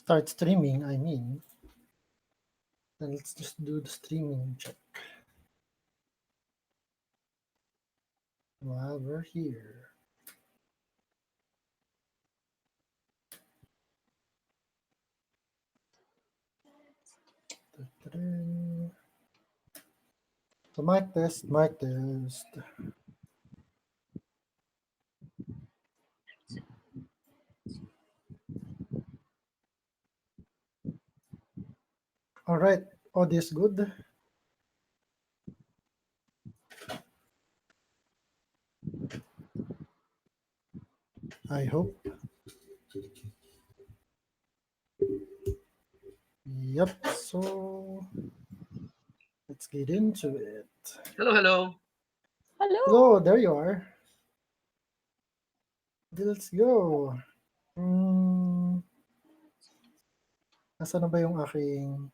start streaming, I mean, then let's just do the streaming check while we're here. So mic test, mic test. All right, audio is good. I hope. Yep, so let's get into it. Hello, hello. Hello! Hello, there you are. Let's go. Nasaan na ba yung aking...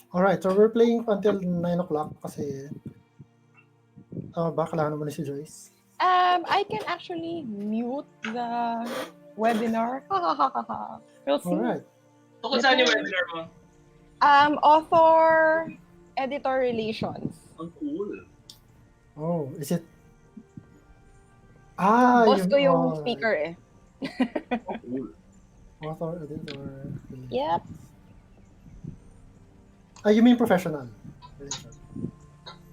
Alright, so we're playing until 9 o'clock kasi... baka lang naman si Joyce. I can actually mute the webinar. We'll see. Alright. Tungkol saan yung webinar mo? Author editor relations. Ang cool. Oh, is it... Boss ko yung alright. speaker eh. Ang cool. Author, editor... Yep. You mean professional?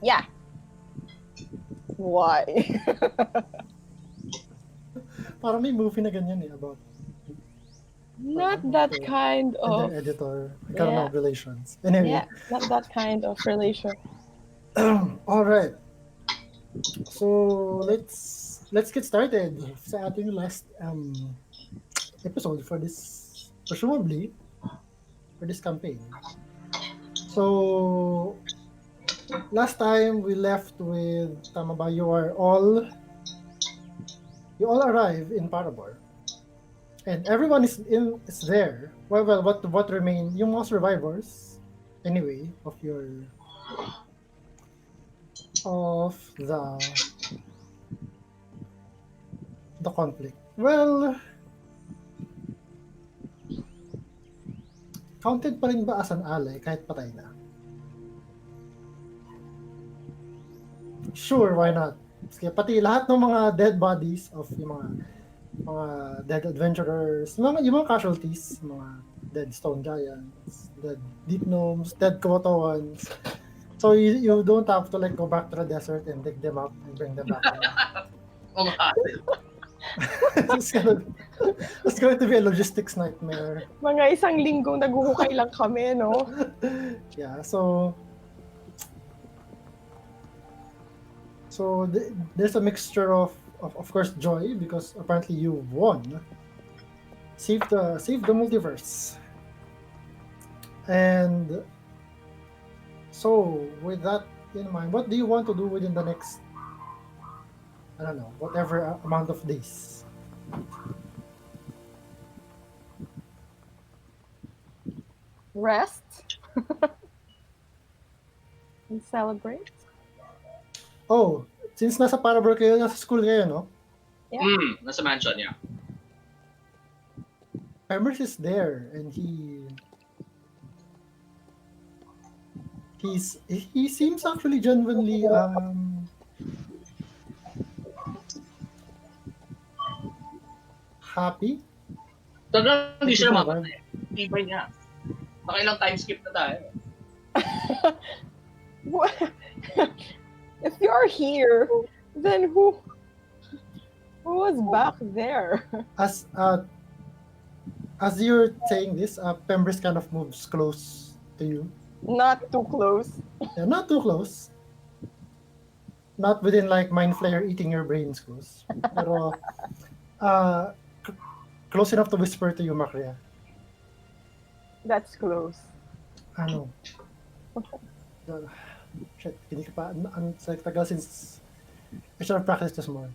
Yeah. Why? Parang may movie na ganyan eh, about Not that kind of... editor, kind of relations. Anyway. Yeah, not that kind of relation. Alright. So, let's get started sa ating last episode for this, presumably, for this campaign. So, last time we left with, tama ba, you all arrive in Parabor. And everyone is there. Well, what remain, yung mga survivors, anyway, of the conflict. Well, counted pa rin ba as an ally kahit patay na? Sure, why not? Kasi pati lahat ng mga dead bodies of yung mga dead adventurers, yung mga casualties, mga dead stone giants, dead deep gnomes, dead Kowatowans. So you don't have to like go back to the desert and dig them up and bring them back. Ang hassle. It's going to be a logistics nightmare. Mga isang linggong naguhukay lang kami, no? Yeah, so there's a mixture of course joy because apparently you won. Save the multiverse. And so with that in mind, what do you want to do within the next, I don't know, whatever amount of days? Rest. And celebrate. Oh, since nasa Parabor kayo, nasa school kayo, no? Yeah. Nasa mansion, yeah. Pembers is there and he seems actually genuinely happy. Talagang hindi siya mamatay. Tibay niya. Nakailang time skip na tayo. If you're here, then who was back there? As you're saying this, Pembers kind of moves close to you. Not too close. Yeah, not too close. Not within like mind flayer eating your brains close. Pero close enough to whisper to you, Makria. That's close. Ano? Shit, hindi ka pa, ang tagal since I should have practiced this more.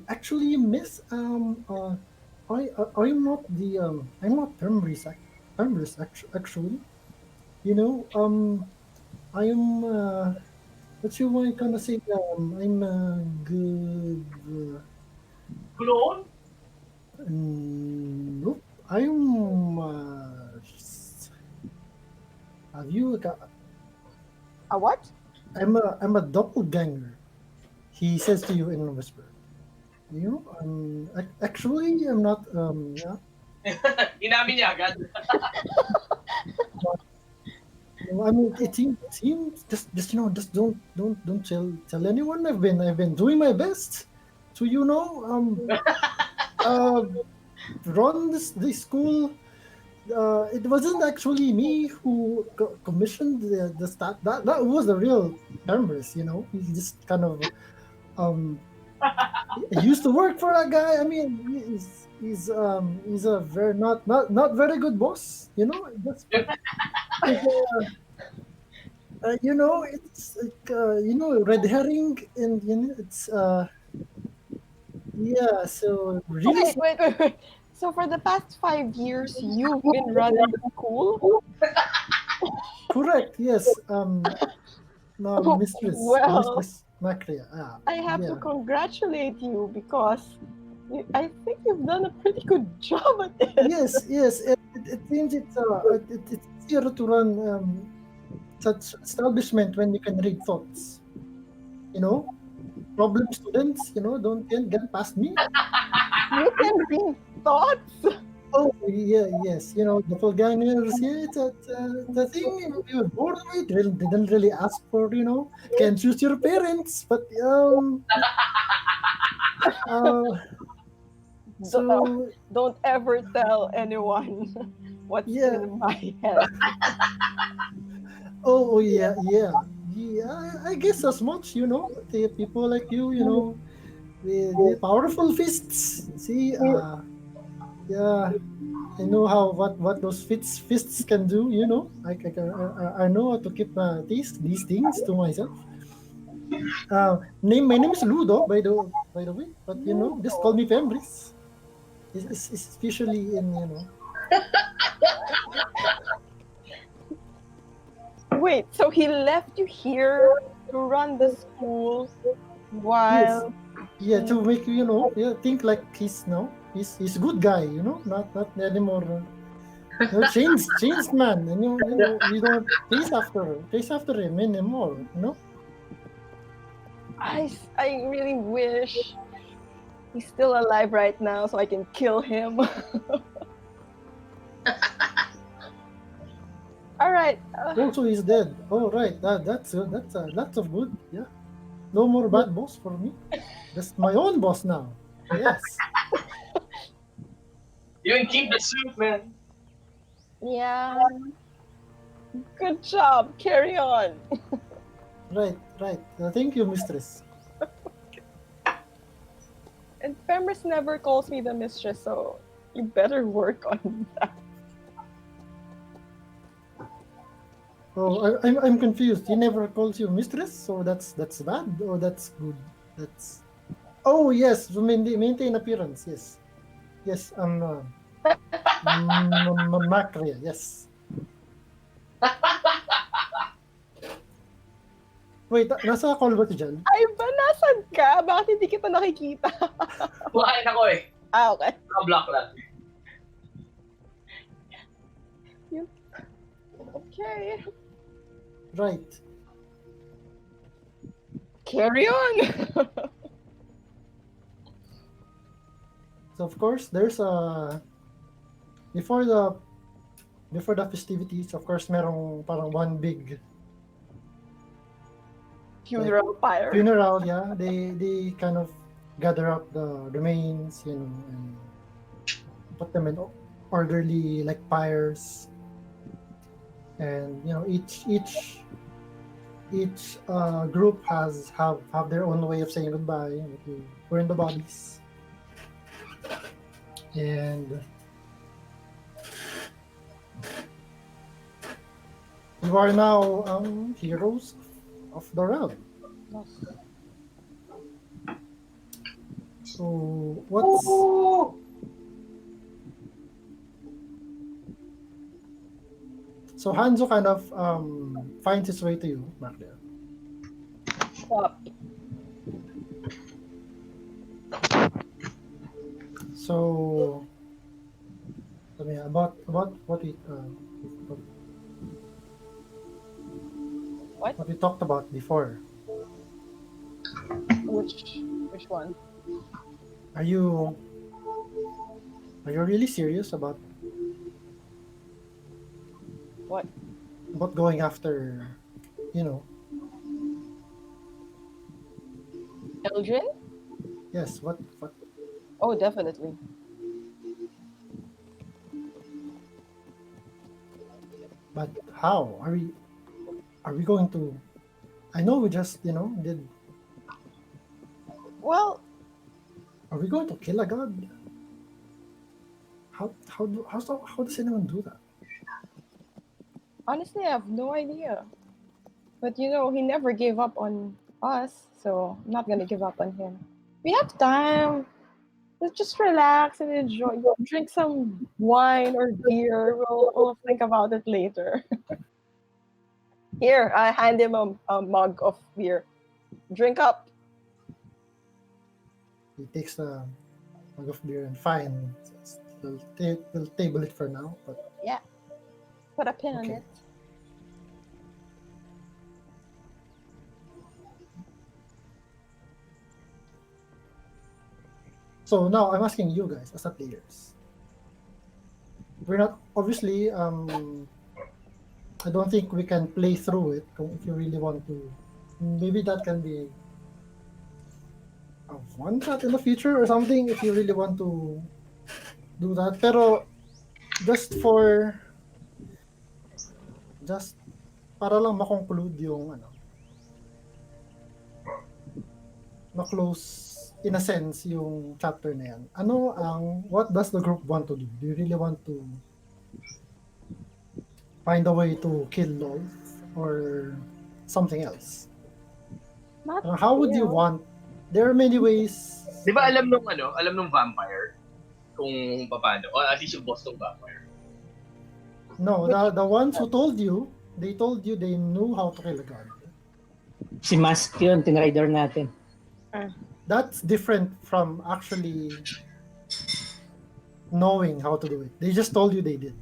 Actually, Miss, I'm not I'm not actually. You know, I'm, what you want gonna say, I'm, good, Kuloon? nope, I'm, have you, A what? I'm a doppelganger, he says to you in a whisper. You know, actually, I'm not, yeah, Inamin niya agad. I mean, it seems just just don't tell anyone. I've been doing my best to uh run this school. It wasn't actually me who commissioned the stat. That was the real members. He just kind of um he used to work for that guy. I mean, he's a very not very good boss. That's it's like red herring, and it's yeah. So really, Wait. So for the past 5 years, you've been running the school? correct. Yes. Well, Mistress Macria. I have to Yeah. congratulate you because I think you've done a pretty good job at it. Yes. It seems it's easier to run such establishment when you can read thoughts. You know, problem students. Don't get past me. You can read thoughts. Oh yeah, yes. Doppelgangers. Yeah, it's a thing. We were born with. Didn't really ask for. Can't choose your parents, but uh, Don't so don't ever tell anyone what's yeah. in my head. Oh yeah. I guess as much. The people like you. The powerful fists. See, yeah. I know what those fists can do. I know how to keep these things to myself. My name is Ludo, by the way. But just call me Fembris. It's especially in Wait, so he left you here to run the school yes, while yeah, he to make you yeah, think like he's a good guy. Not anymore. Changed man, and you don't chase after him anymore. I really wish he's still alive right now so I can kill him. All right. Also, he's dead. Oh right, that's a good. Yeah, no more bad boss for me. Just my own boss now. Yes. You can keep the soup, man. Yeah. Good job. Carry on. Right. Thank you, mistress. And Femris never calls me the mistress, so you better work on that. Oh, I'm confused. He never calls you mistress, so that's bad or that's good. That's oh yes, to maintain appearance. Yes. Macria. Yes. Wait, nasa call ba si Jan? Ay ba, nasan ka? Bakit hindi kita nakikita? Kumain ako eh. Okay. Naka-block lang. Okay. Right. Carry on. So of course, there's before the festivities, of course, merong parang one big Funeral pyre. funeral. Yeah, they kind of gather up the remains, and put them in orderly like pyres, and each group have their own way of saying goodbye. Like you burn the bodies, and you are now heroes of the realm. So what's so Hanzo kind of finds his way to you, Magda. Stop. So I mean about what What? we talked about before. Which one? Are you really serious about What? going after, you know? Eldrin? Yes. What? Oh, definitely. But how are we? Are we going to? I know we just did. Well, Are we going to kill a god? How does anyone do that? honestly, I have no idea. But he never gave up on us, so I'm not gonna give up on him. We have time. Let's just relax and enjoy. Drink some wine or beer. We'll think about it later. Here, I hand him a mug of beer. Drink up. He takes the mug of beer and fine. We'll table it for now. But Yeah, put a pin on okay. it. So now I'm asking you guys as a players. We're not obviously. I don't think we can play through it if you really want to. Maybe that can be a one shot in the future or something if you really want to do that. Pero just just para lang ma-conclude yung ma-close in a sense yung chapter na yan. What does the group want to do? Do you really want to find a way to kill Lolth or something else? Not, How would you want? There are many ways. Di ba alam nung vampire kung paano, o at least yung boss ng vampire. No, the ones who told you, they told you they knew how to kill a god. Si Mask yun, tinrider natin. That's different from actually knowing how to do it. They just told you they did.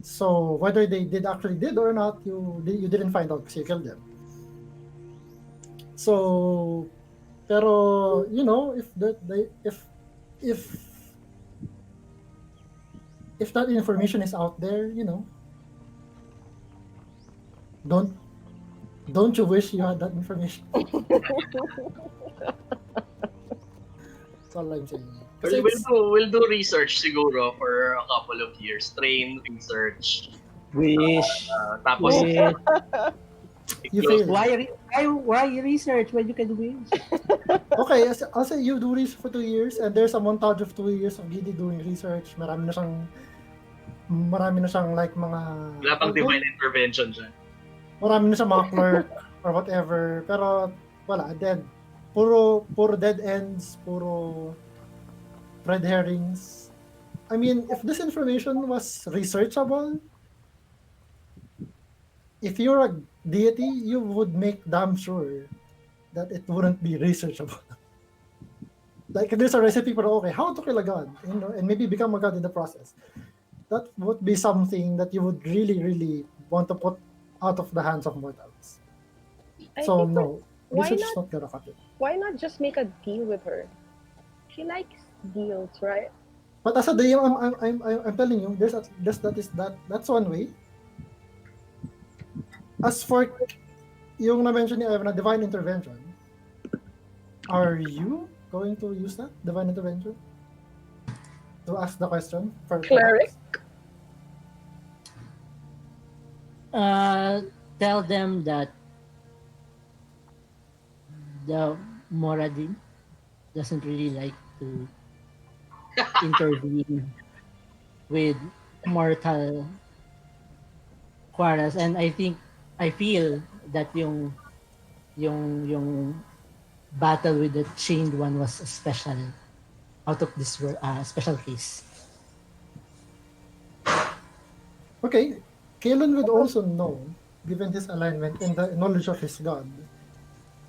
So whether they actually did or not, you didn't find out because you killed them. So, pero if that information is out there, don't you wish you had that information? That's all I'm saying. We'll do research siguro for a couple of years. Train, research. Wish. Tapos, Wish. You failed. Why research when you can wish? Okay, I'll say you do research for 2 years and there's a montage of 2 years of Giddy doing research. Marami na siyang like mga... Wala pang divine intervention dyan. Marami na siyang mga clerk or whatever. Pero wala, dead. Puro dead ends, puro red herrings. I mean, if this information was researchable, if you're a deity, you would make damn sure that it wouldn't be researchable. Like if there's a recipe for how to kill a god, and maybe become a god in the process. That would be something that you would really, really want to put out of the hands of mortals. So no, research is not gonna cut it. Why not just make a deal with her? She likes deals, right? But as a DM, I'm telling you, that's one way. As for yung na-mention ni Evan na divine intervention, are you going to use that divine intervention to ask the question for Cleric? Tell them that the Moradin doesn't really like to intervene with mortal quarrels, and I feel that yung battle with the chained one was a special, out of this world, special case. Okay, Kalen would also know, given his alignment and the knowledge of his god,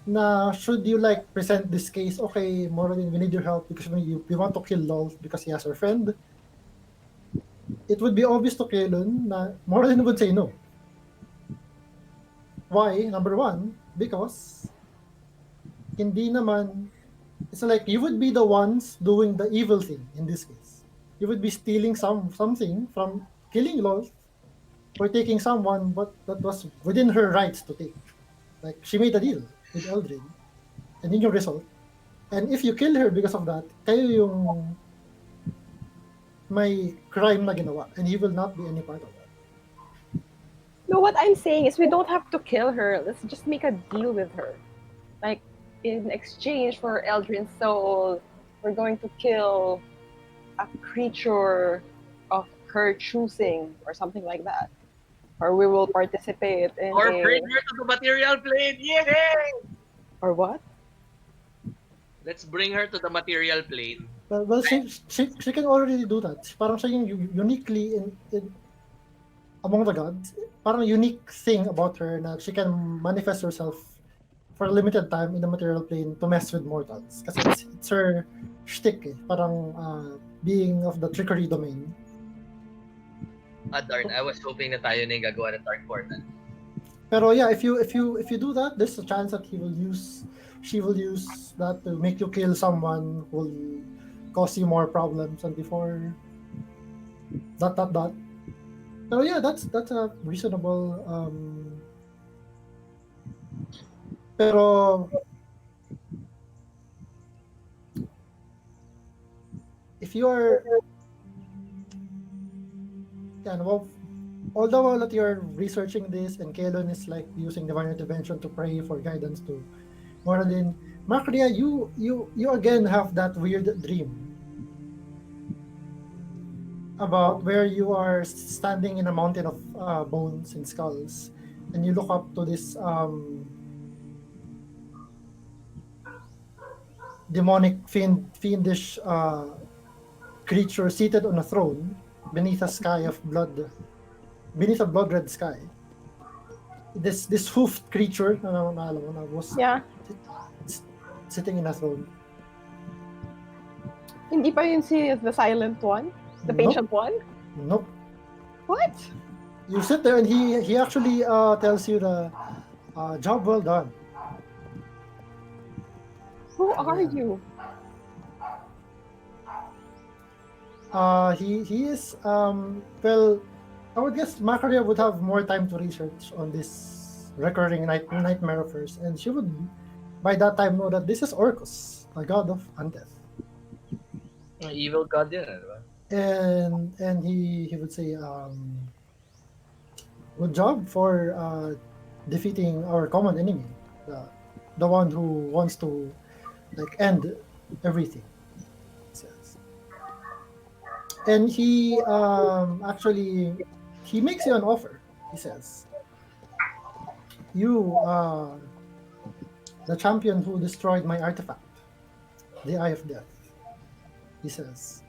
na should you like present this case, okay, Moradin, we need your help because we want to kill Lol because he has our friend. It would be obvious to Kalen na Moradin would say no. Why? Number one, because hindi naman, it's like you would be the ones doing the evil thing in this case. You would be stealing something from killing Lol or taking someone but that was within her rights to take. Like she made a deal with Eldred, and yun yung result. And if you kill her because of that, kayo yung may crime na ginawa, and he will not be any part of that. No, what I'm saying is we don't have to kill her. Let's just make a deal with her. Like, in exchange for Eldrin's soul, we're going to kill a creature of her choosing or something like that. Or we will participate in Or a... bring her to the material plane. Yay! Or what? Let's bring her to the material plane. Well, she can already do that. Parang siya yung uniquely in among the gods. Parang unique thing about her na she can manifest herself for a limited time in the material plane to mess with mortals. Kasi it's her shtick eh. Parang being of the trickery domain. Ah, darn. I was hoping na tayo na yung gagawa ng Dark Portal. Pero yeah, if you do that, there's a chance that she will use that to make you kill someone who will cause you more problems and before that. So yeah, that's a reasonable pero if you are well, although that you're researching this and Kalon is like using divine intervention to pray for guidance to Moradin, Makria, you again have that weird dream about where you are standing in a mountain of bones and skulls, and you look up to this demonic fiendish creature seated on a throne beneath a sky of blood, beneath a blood red sky. This hoofed creature na was sitting in a throne. Hindi pa yun si the silent one? The patient one? Nope. What? You sit there and he actually tells you the job well done. Who are you? He is well, I would guess Macaria would have more time to research on this recurring nightmare of hers, and she would by that time know that this is Orcus, a god of undeath. Ang evil god yan, di ba? And he would say, good job for defeating our common enemy, the one who wants to like end everything. He says, and he actually he makes you an offer. He says, you the champion who destroyed my artifact, the Eye of Death. He says,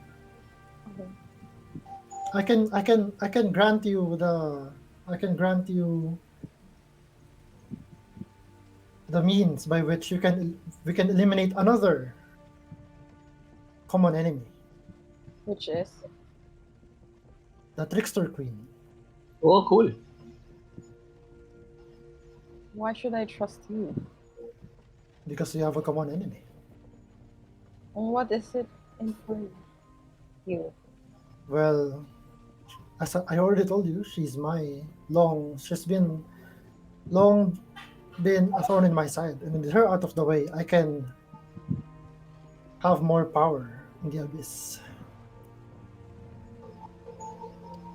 I can grant you the means by which we can eliminate another common enemy, Which is? the Trickster Queen. Oh, cool. Why should I trust you? Because we have a common enemy. And what is it in for you? Well, as I already told you, she's been long been a thorn in my side, and with her out of the way, I can have more power in the abyss.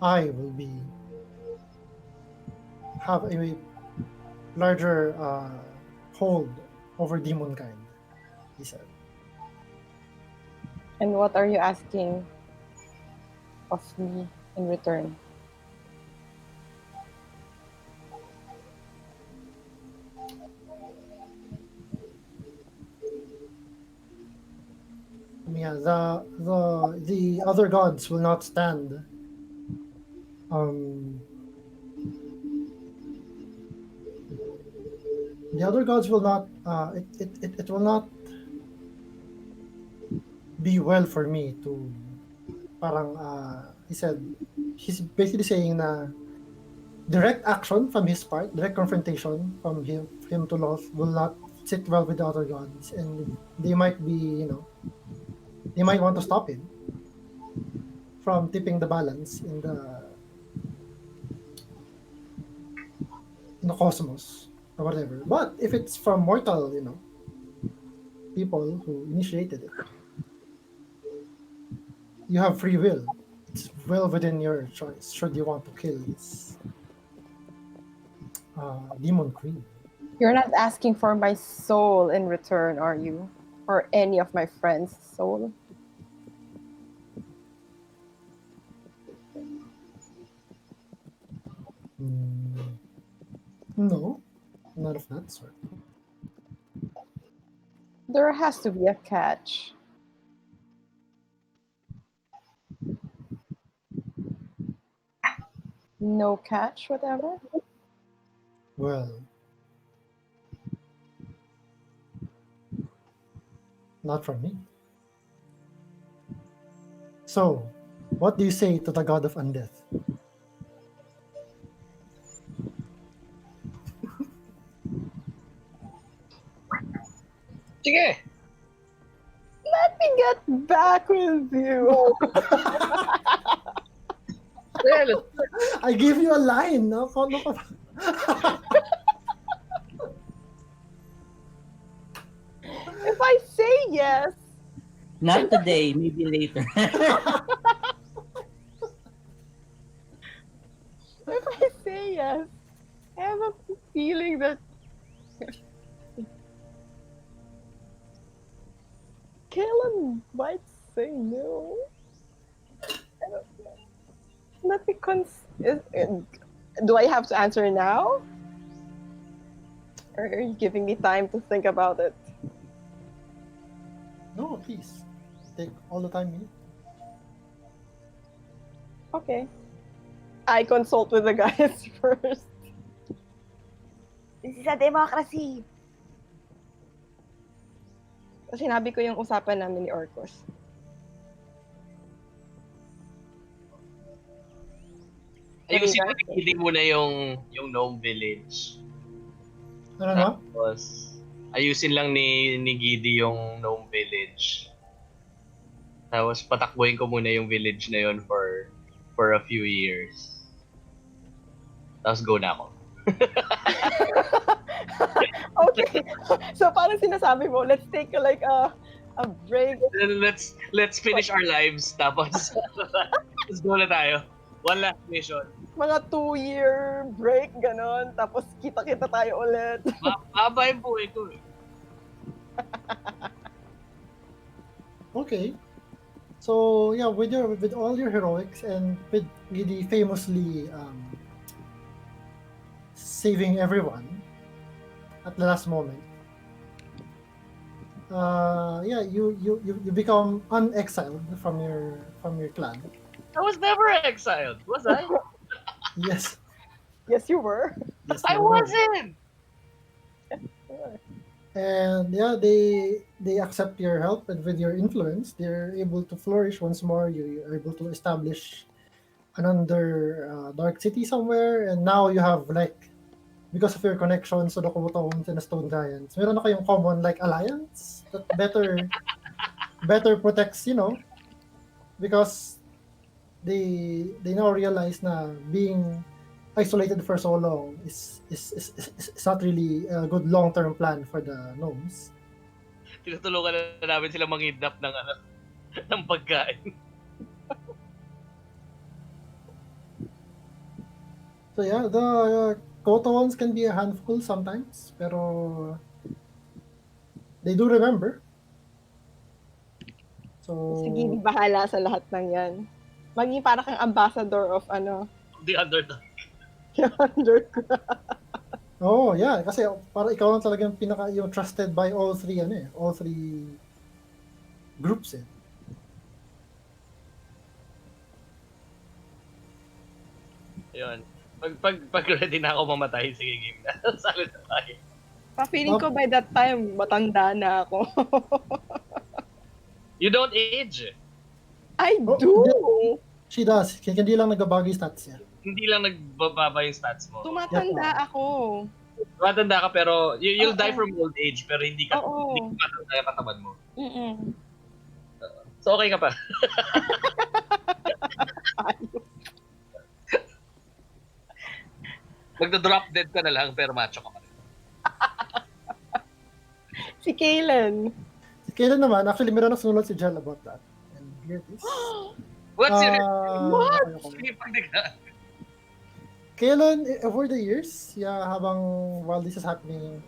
I will have a larger hold over demonkind, he said. And what are you asking of me in return? yeah, the other gods will not stand. The other gods will not. It will not be well for me to. Parang he said, he's basically saying na direct action from his part, direct confrontation from him to Loth will not sit well with the other gods, and they might be, they might want to stop him from tipping the balance in the cosmos or whatever. But if it's from mortal, people who initiated it, you have free will. It's well within your choice. Should you want to kill this demon queen? You're not asking for my soul in return, are you? Or any of my friends' soul? No, not of that sort. There has to be a catch. No catch, whatever? Well, not from me. So, what do you say to the god of undeath? Sige! Let me get back with you. Well, I gave you a line. No? If I say yes, Not today, maybe later. if I say yes, I have a feeling that Kalen might say no. I don't know. Let me do I have to answer now? Or are you giving me time to think about it? No, please. Take all the time you need. Okay. I consult with the guys first. This is a democracy. Sinabi ko yung usapan namin ni Orcos. ayusin mo hindi muna yung gnome village. Ano? Tapos, ayusin lang ni Gidi yung gnome village. Tapos, patakbuhin ko muna yung village na yun for a few years. Tapos, go na ako. Okay. So parang sinasabi mo, let's take like a break. Let's finish our lives. Tapos, let's go na tayo. One last mission. Mga 2-year break, ganon. Tapos kita-kita tayo ulit. Mahaba yung buhay ko eh. Okay. So yeah, with all your heroics and with Gidi famously saving everyone at the last moment, yeah, you become unexiled from your clan. I was never exiled, was I? Yes. Yes, you were. Yes, I you were. wasn't! And yeah, they accept your help, and with your influence, they're able to flourish once more. You're able to establish another dark city somewhere, and now you have like, because of your connections to the Komotoans and the Stone Giants, meron na kayong common like alliance that better protects, because they now realize na being isolated for so long is not really a good long-term plan for the gnomes. Tinutulungan na namin sila mangidnap ng pagkain. So yeah, the Kotoans can be a handful sometimes, pero they do remember. So Sige, bahala sa lahat ng yan. Maging para kang ambassador of The underdog. oh yeah, kasi para ikaw lang talaga yung trusted by all three groups eh. Yun. Pag ready na ako mamatay, sige game na. Salad na tayo. Pa-feeling ko by that time, matanda na ako. You don't age. I Oh, do! She does. Hindi lang nagbabago yung stats niya. Hindi lang nagbababa yung stats mo. Tumatanda ako. Matanda ka pero you'll die Oo. from old age pero hindi ka Oo. matanda yung katawan mo. Mm-mm. So okay ka pa. Magdo-drop dead ka na lang pero macho ka pa rin. Si Kaylen. Kailan naman, actually meron nagsunod si Jel about that. And here it is. What's your What? Sige, pagdiga. Kailan, over the years, habang while this is happening,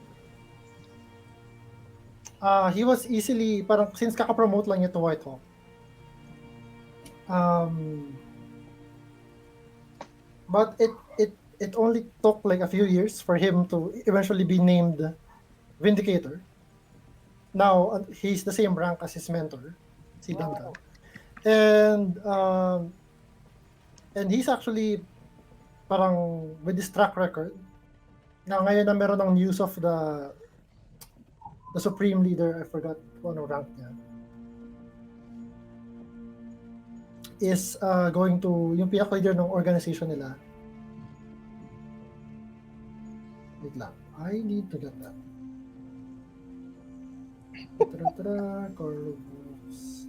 he was easily, parang since kaka-promote lang niya to Whitehawk, but it only took like a few years for him to eventually be named Vindicator. Now, he's the same rank as his mentor, si Duncan. And he's actually parang with this track record na ngayon na meron ng news of the supreme leader, I forgot kung ano rank niya, is going to, yung pinaka-leader ng organization nila. Wait lang, I need to get that. Corvus.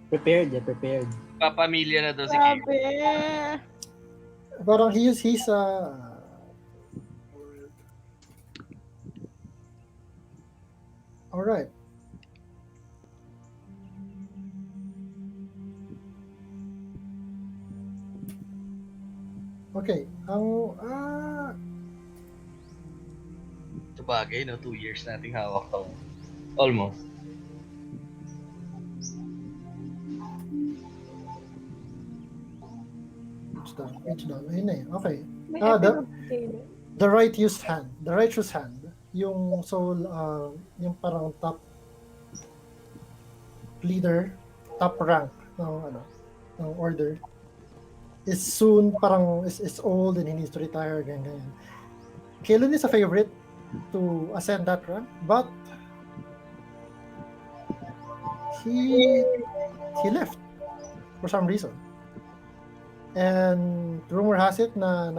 Prepared. Papamilya na daw si Kim. Grabe. Parang he's all right. Okay, Sabagay, no? 2 years nating hawak to. Almost. page down. Ayun na eh. Okay. May Ah, epilogue si Kaylen. The righteous hand, yung soul, yung parang top leader, top rank ng order, is soon parang is old and he needs to retire, ganyan. Kalen is a favorite to ascend that rank, but he left for some reason. And rumor has it na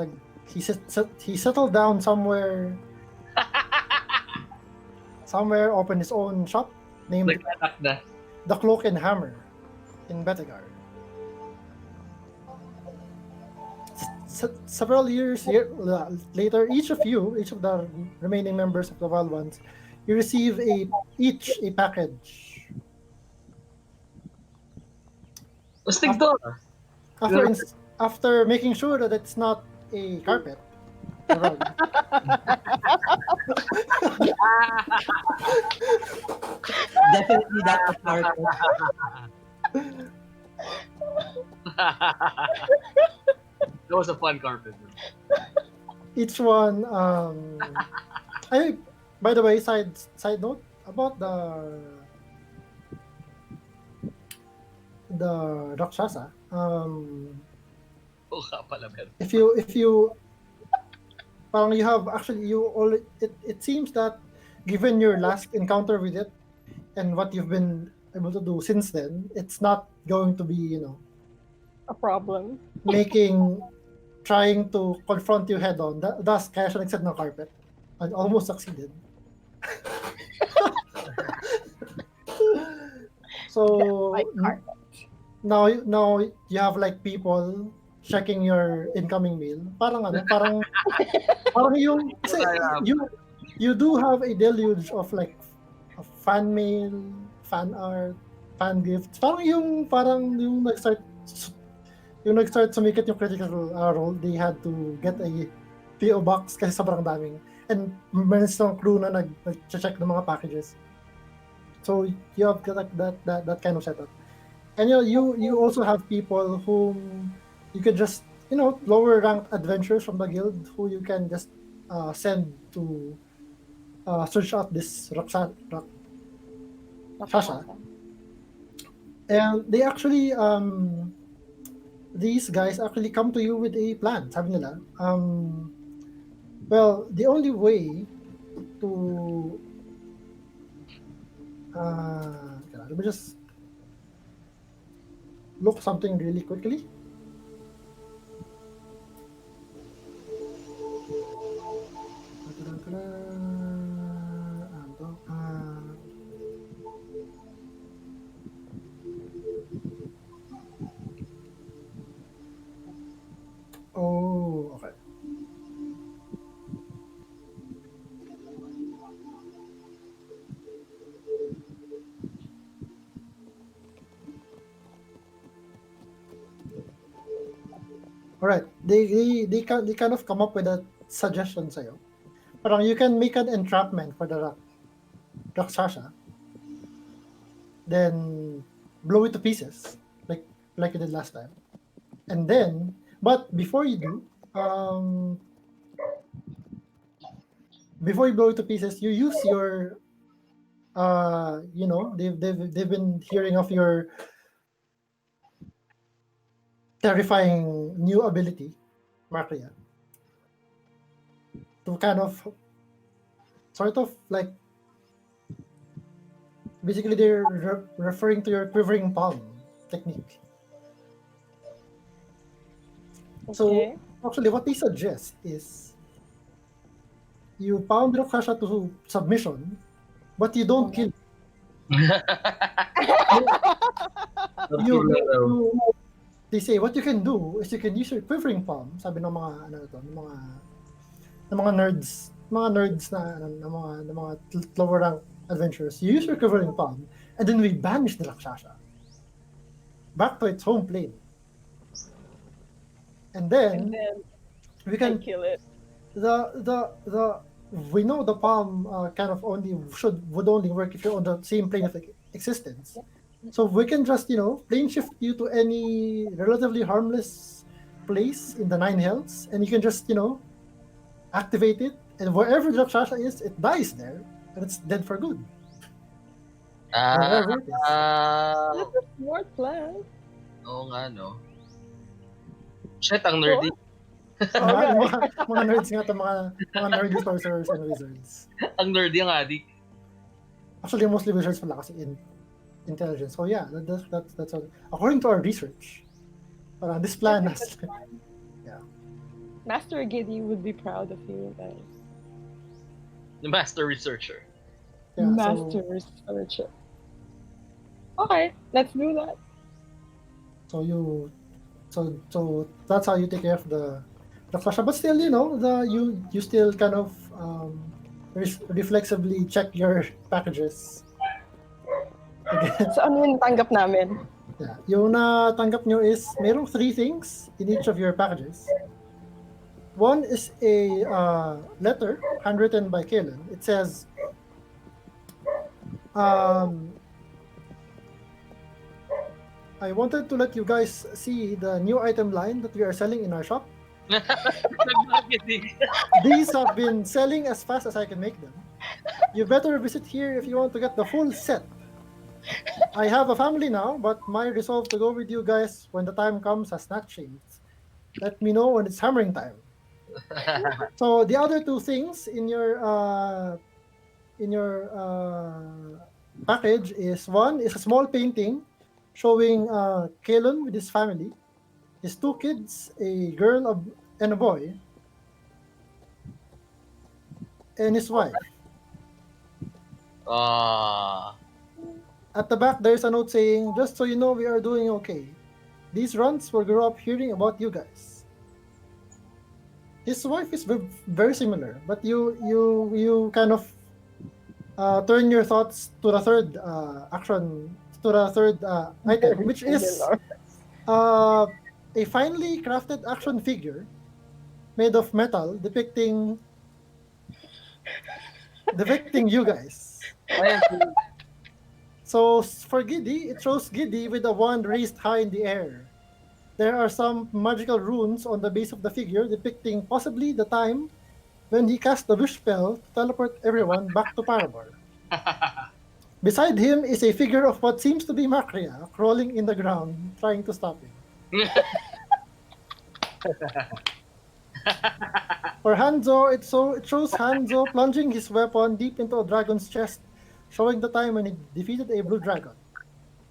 he settled down somewhere, opened his own shop named Nagtatak na. The Cloak and Hammer in Betegar. Several years later, each of the remaining members of the Wild Ones, you receive each a package. Astig to. After making sure that it's not a carpet. A rug. Definitely that a part of That was a fun carpet. Each one, by the way, side note about the Rakshasa. Oo ka pala, pero. If you parang you have actually it seems that given your last encounter with it and what you've been able to do since then, it's not going to be, A problem. trying to confront you head on. Thus, kaya siya nag-set ng carpet and almost succeeded. So Like carpet. now you have like people checking your incoming mail. Parang yung kasi you do have a deluge of like fan mail, fan art, fan gifts. Parang yung nag-start sumikat yung Critical Role, they had to get a PO box kasi sobrang daming. And meron silang crew na nag-check ng mga packages. So you have like that kind of setup. And you also have people whom you could just, lower ranked adventurers from the guild who you can just send to search out this Rakshasa. And they actually these guys actually come to you with a plan. Sabi nila, well, the only way to let me just look something really quickly. Oh, okay. All right. They kind of come up with a suggestion sa'yo. Parang you can make an entrapment for the Rakshasa, then blow it to pieces, like you did last time. And then, but before you do, before you blow it to pieces, you use your, they've been hearing of your terrifying new ability, Markria, to kind of, sort of like, basically they're referring to your quivering palm technique. So Okay. actually, what they suggest is you pound Rakshasa to submission, but you don't kill. They say what you can do is you can use your quivering palm. Sabi ng mga ng mga nerds ng mga lower rank adventurers. You use your quivering palm, and then we banish the Rakshasa back to its home plane. And And then then we I can kill it. we know the palm kind of would only work if you're on the same plane of existence. So we can just plane shift you to any relatively harmless place in the Nine Hells, and you can just activate it, and wherever the Rakshasa is, it dies there, and it's dead for good. Wherever it is. That's a smart plan. Oo nga, no? Shit, ang nerdy. Mga nerds nga to, mga nerdy sorcerers and wizards. Ang nerdy ang adik. Actually, mostly wizards pala kasi in intelligence. So yeah, that's all. According to our research, this plan has. Yeah. Master Giddy would be proud of you guys. The master researcher. Yeah, Master researcher. Okay, let's do that. So that's how you take care of the Rakshasa. But still, you still kind of reflexively check your packages. Again. So ano yung tanggap namin? Yeah. Yung natanggap nyo is merong 3 things in each of your packages. One is a letter handwritten by Kalen. It says, I wanted to let you guys see the new item line that we are selling in our shop. These have been selling as fast as I can make them. You better visit here if you want to get the full set. I have a family now, but my resolve to go with you guys when the time comes has not changed. Let me know when it's hammering time. So the other 2 things in your package is, one is a small painting showing Kalen with his family, his 2 kids, a girl and a boy, and his wife. At the back, there's a note saying, just so you know, we are doing okay. These runs will grow up hearing about you guys. His wife is very similar, but you kind of turn your thoughts to the third item, which is a finely crafted action figure made of metal depicting you guys. So for Giddy, it shows Giddy with a wand raised high in the air. There are some magical runes on the base of the figure depicting possibly the time when he cast the wish spell to teleport everyone back to Paramore. Beside him is a figure of what seems to be Makria, crawling in the ground, trying to stop him. For Hanzo, it shows Hanzo plunging his weapon deep into a dragon's chest, showing the time when he defeated a blue dragon.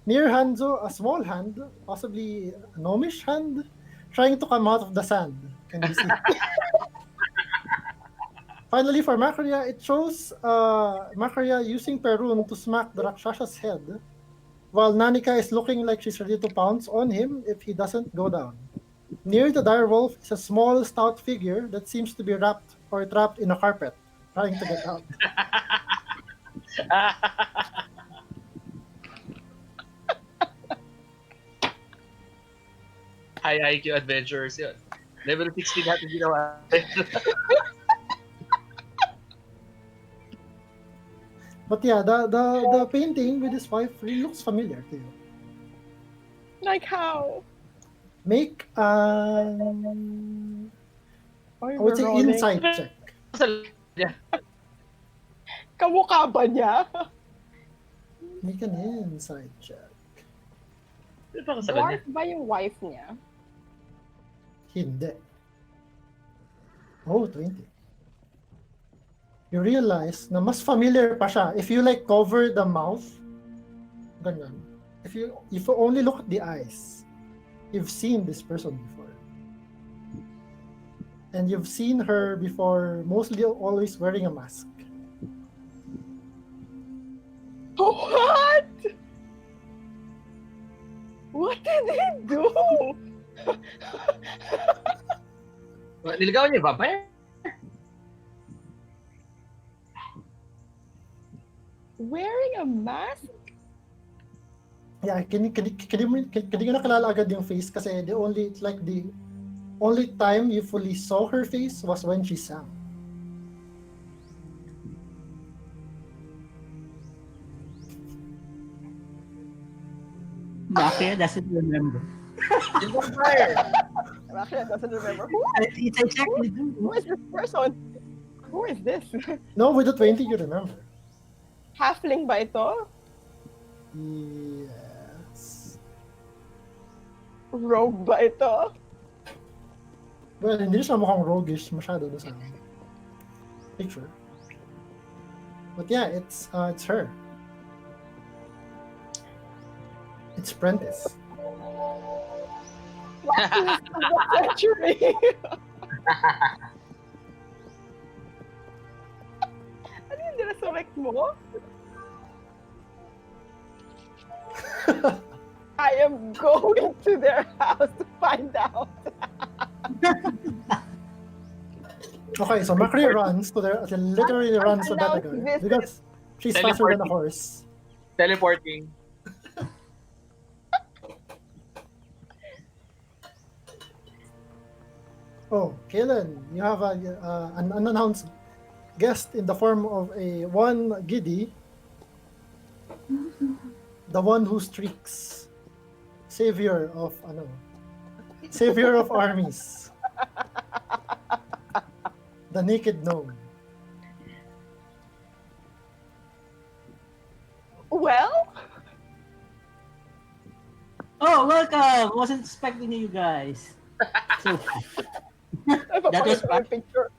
Near Hanzo, a small hand, possibly a gnomish hand, trying to come out of the sand, can be seen. Finally, for Makria, it shows Makria using Perun to smack the Rakshas's head, while Nanika is looking like she's ready to pounce on him if he doesn't go down. Near the direwolf is a small, stout figure that seems to be wrapped or trapped in a carpet, trying to get out. High IQ adventurers yun. Level 16 natin ginawa. But yeah, the painting with his wife really looks familiar to you. Like how? Make Oy, I would say rolling. inside check. Kamukha ba niya? Make an inside check. Dwarf ba yung wife niya? Hindi. Oh, 20. You realize na mas familiar pa siya if you like cover the mouth. Ganyan. If you only look at the eyes, you've seen this person before. And you've seen her before, mostly always wearing a mask. What? What did he do? Niligawan niya yung vampire? Wearing a mask? Yeah, hindi ko nakalala agad yung face kasi the only time you fully saw her face was when she sang. Makria doesn't remember. Yung vampire! Actually, I doesn't remember. Who Inside check, you do. is this person? Who is this? No, with the 20 you remember. Halfling ba ito? Yes. Rogue ba ito? Well, hindi siya mukhang roguish masyado doon sa picture. But yeah, it's her. It's Prentice. What is the century? Ano yung niresurrect mo? I am going to their house to find out. Okay, so Makri runs to their, literally runs to that guy because she's faster than a horse. Teleporting. Oh, Kalen, you have an unannounced guest in the form of one Giddy, the one who streaks, savior of armies, the naked gnome. Well, Oh, welcome! Wasn't expecting you guys. So fast. That was my picture.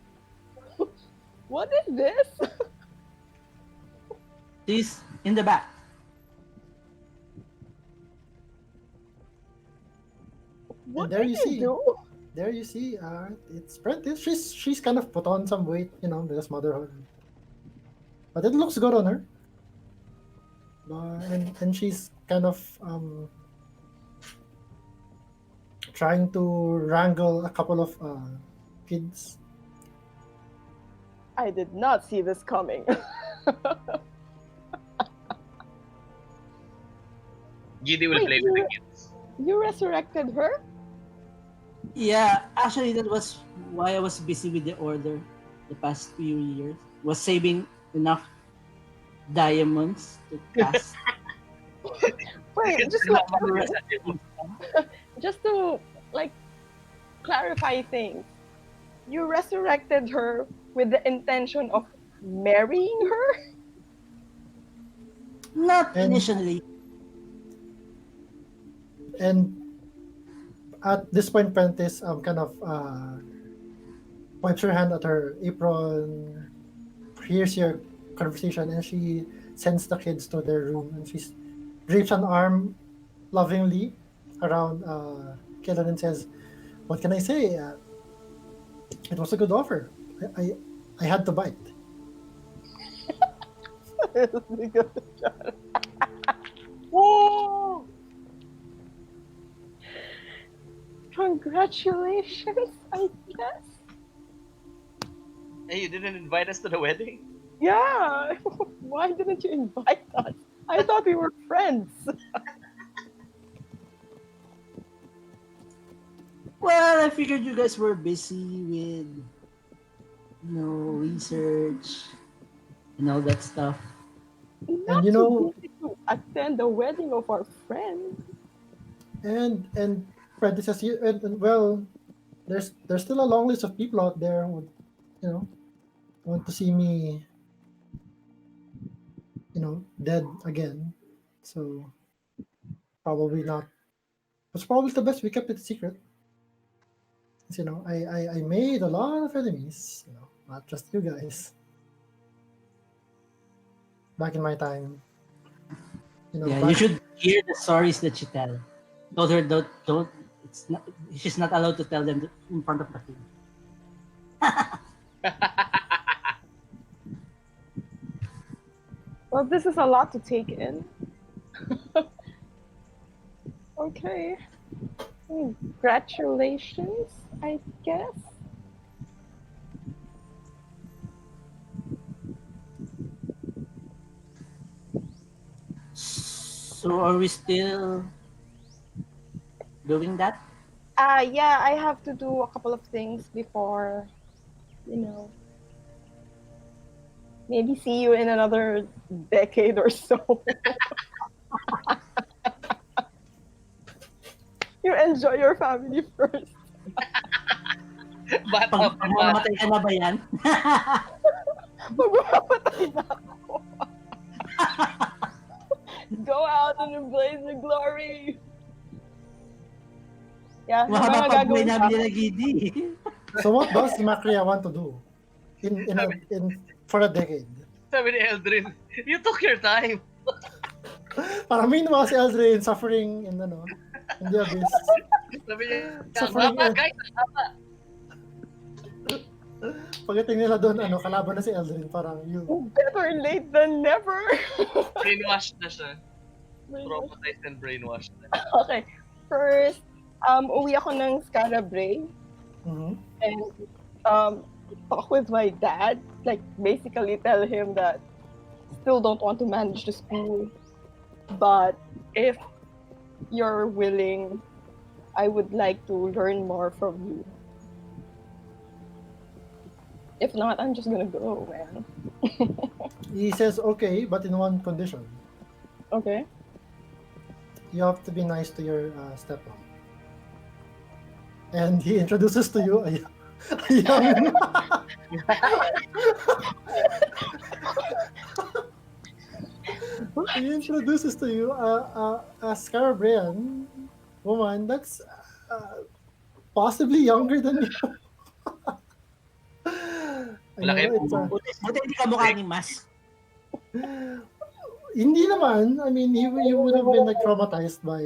What is this? She's in the back. What there did you see. do? There you see, it's Prentice. She's kind of put on some weight, because motherhood. But it looks good on her. And she's kind of trying to wrangle a couple of kids. I did not see this coming. Giddy will Wait, play with the kids. You resurrected her? Yeah, actually that was why I was busy with the order the past few years. Was saving enough diamonds to cast. Wait, just to like clarify things. You resurrected her with the intention of marrying her? Not And- initially. And at this point, Prentice kind of wipes her hand at her apron, hears your conversation, and she sends the kids to their room, and she drapes an arm lovingly around Kellen and says, "What can I say? It was a good offer. I had to bite." Whoa! Congratulations, I guess. Hey, you didn't invite us to the wedding? Yeah. Why didn't you invite us? I thought we were friends. Well, I figured you guys were busy with, research and all that stuff. Not you too know- busy to attend the wedding of our friend. And Prentice says, and well, there's still a long list of people out there who, want to see me, dead again. So probably not. It's probably the best we kept it secret. 'Cause, I made a lot of enemies. Not just you guys. Back in my time. Yeah, back- you should hear the stories that she tell. Told her don't. It's not. She's not allowed to tell them in front of the king. Well, this is a lot to take in. Okay. Congratulations, I guess. So are we still doing that? Yeah, I have to do a couple of things before, maybe see you in another decade or so. You enjoy your family first. Bata Pag pa ba? mamamatay ka na ba yan? Magpapatay na ako. Go out and embrace the glory. Yeah, yung Mahaba mga pag buhay gagawin namin pa. nila Gidi. So what does Macria want to do for a decade? Sabi ni Eldrin, you took your time. Para meanwhile si Aldrin suffering in the abyss. Sabi niya, Suffering haba and- guys, haba. Pagdating nila doon, kalaban na si Aldrin, parang you. Better late than never. Brainwashed na siya. Traumatized and brainwashed na. Okay. First, uwi ako ng Scarabre Mhm. and talk with my dad. Like, basically tell him that still don't want to manage the school. But if you're willing, I would like to learn more from you. If not, I'm just gonna go, man. He says, okay, but in one condition. Okay. You have to be nice to your stepmom. And he introduces to you a young... he introduces to you a Scarabrian woman that's possibly younger than you. Malaki It's po. Buti hindi ka mukha ni Mas. hindi naman. I mean, he would have been like traumatized by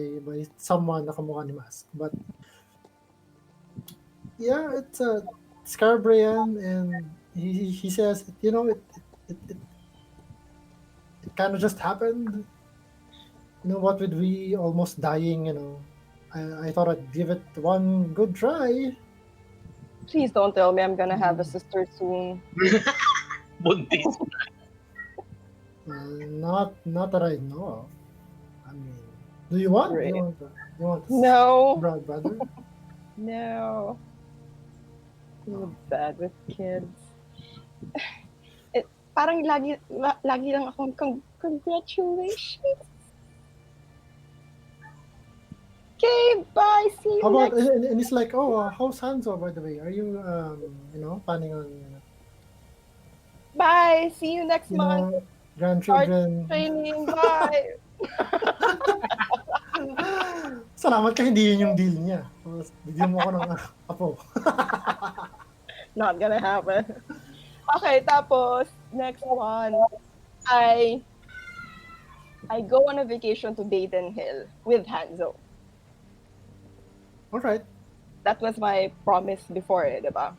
someone na kamukha ni Mask. But yeah, it's a Scarabrian, and he says, it kind of just happened. What with we almost dying, I thought I'd give it one good try. Please don't tell me I'm gonna have a sister soon. Buntis. Not that I know of. I mean, do you want? Great. You want No. brother? No. I'm bad with kids. Parang lagi lang akong congratulations. Okay, bye. See you How about next. and it's like, oh, how's Hanzo, by the way? Are you planning on Bye. See you next you month. know Start grandchildren. training. Bye. Salamat ka, hindi yun yung deal niya. Tapos, bigyan mo ako ng apo. Not gonna happen. Okay, tapos next one. I I go on a vacation to Baden Hill with Hanzo. Alright. That was my promise before, diba?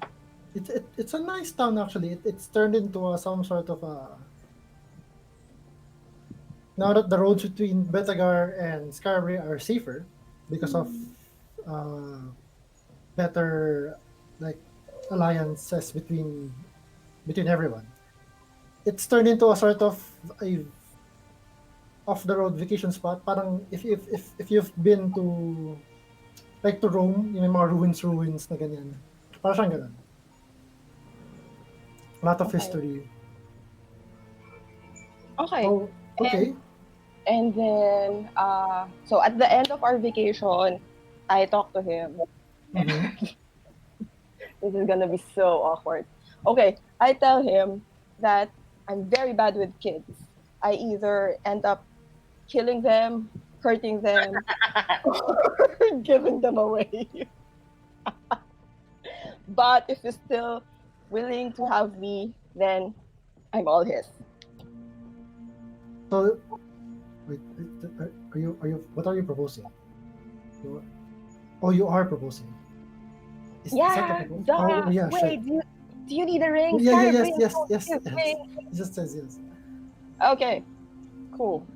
It's a nice town actually. It's turned into some sort of a. Now that the roads between Betagar and Scarberry are safer because of uh, better like alliances between everyone. It's turned into a sort of a off the road vacation spot. Parang if you've been to like to Rome, yung may mga ruins na ganyan. Parang siyang ganun. A lot of Okay. history. Okay. Oh, okay. And then, so at the end of our vacation, I talked to him. Mhm. This is gonna be so awkward. Okay, I tell him that I'm very bad with kids. I either end up killing them, hurting them, or giving them away. But if he's still willing to have me, then I'm all his. So, wait, are you, what are you proposing? You are proposing. Is that Yeah, a proposal? duh. Oh, yeah, Wait, sure. do you need a ring? Yeah, Sky yes, ring. yes, Oh, yes, give yes. ring. It just says yes. Okay, cool.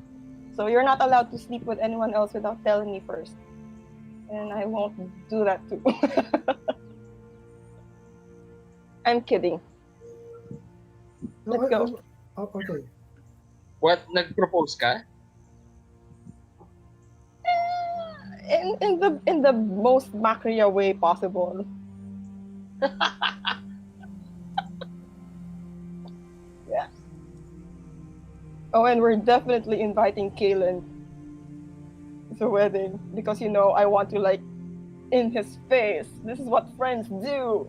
So you're not allowed to sleep with anyone else without telling me first. And I won't do that too. I'm kidding. Let's go. Okay. What? Nag-propose ka? In the most Macria way possible. Yeah. Oh, and we're definitely inviting Kalen to the wedding because I want to like in his face. This is what friends do.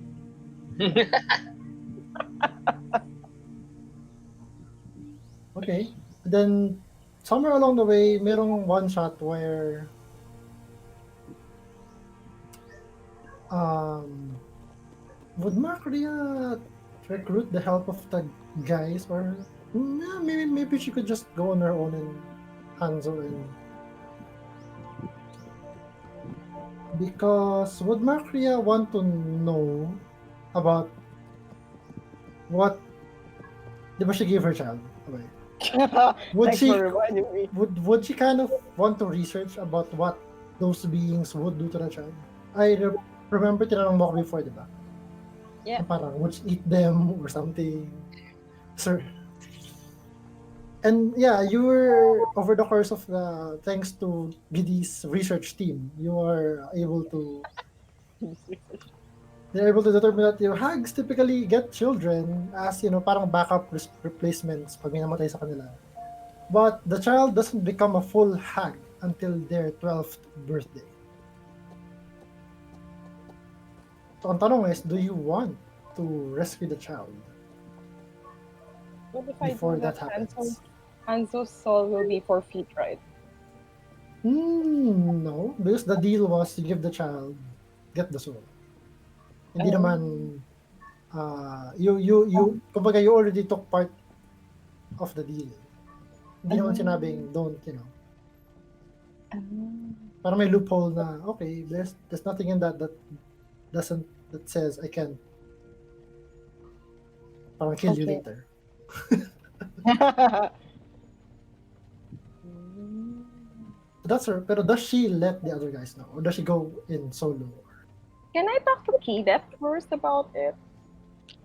Okay. Then somewhere along the way, merong one shot where would Maria recruit the help of the guys, or yeah, maybe she could just go on her own and Hanzo and because would Maria want to know about what di ba she gave her child away? Would Thanks she for reminding me. would she kind of want to research about what those beings would do to the child? I remember tinanong mo ako before, di ba? Yeah. Parang would she eat them or something? Sir. And yeah, you were over the course of the thanks to Giddy's research team, you are able to they're able to determine that your hags typically get children as parang backup replacements pag may namatay sa kanila. But the child doesn't become a full hag until their 12th birthday. So ang tanong is, do you want to rescue the child What if I before do that that? happens? Hanzo's soul will be forfeit, right? No, because the deal was to give the child, get the soul. Hindi naman, kumbaga you already took part of the deal. Hindi naman sinabing don't, parang may loophole na, okay, there's nothing in that that says I can parang kill you Okay. later. That's her. Pero does she let the other guys know? Or does she go in solo? Can I talk to Kidet first about it?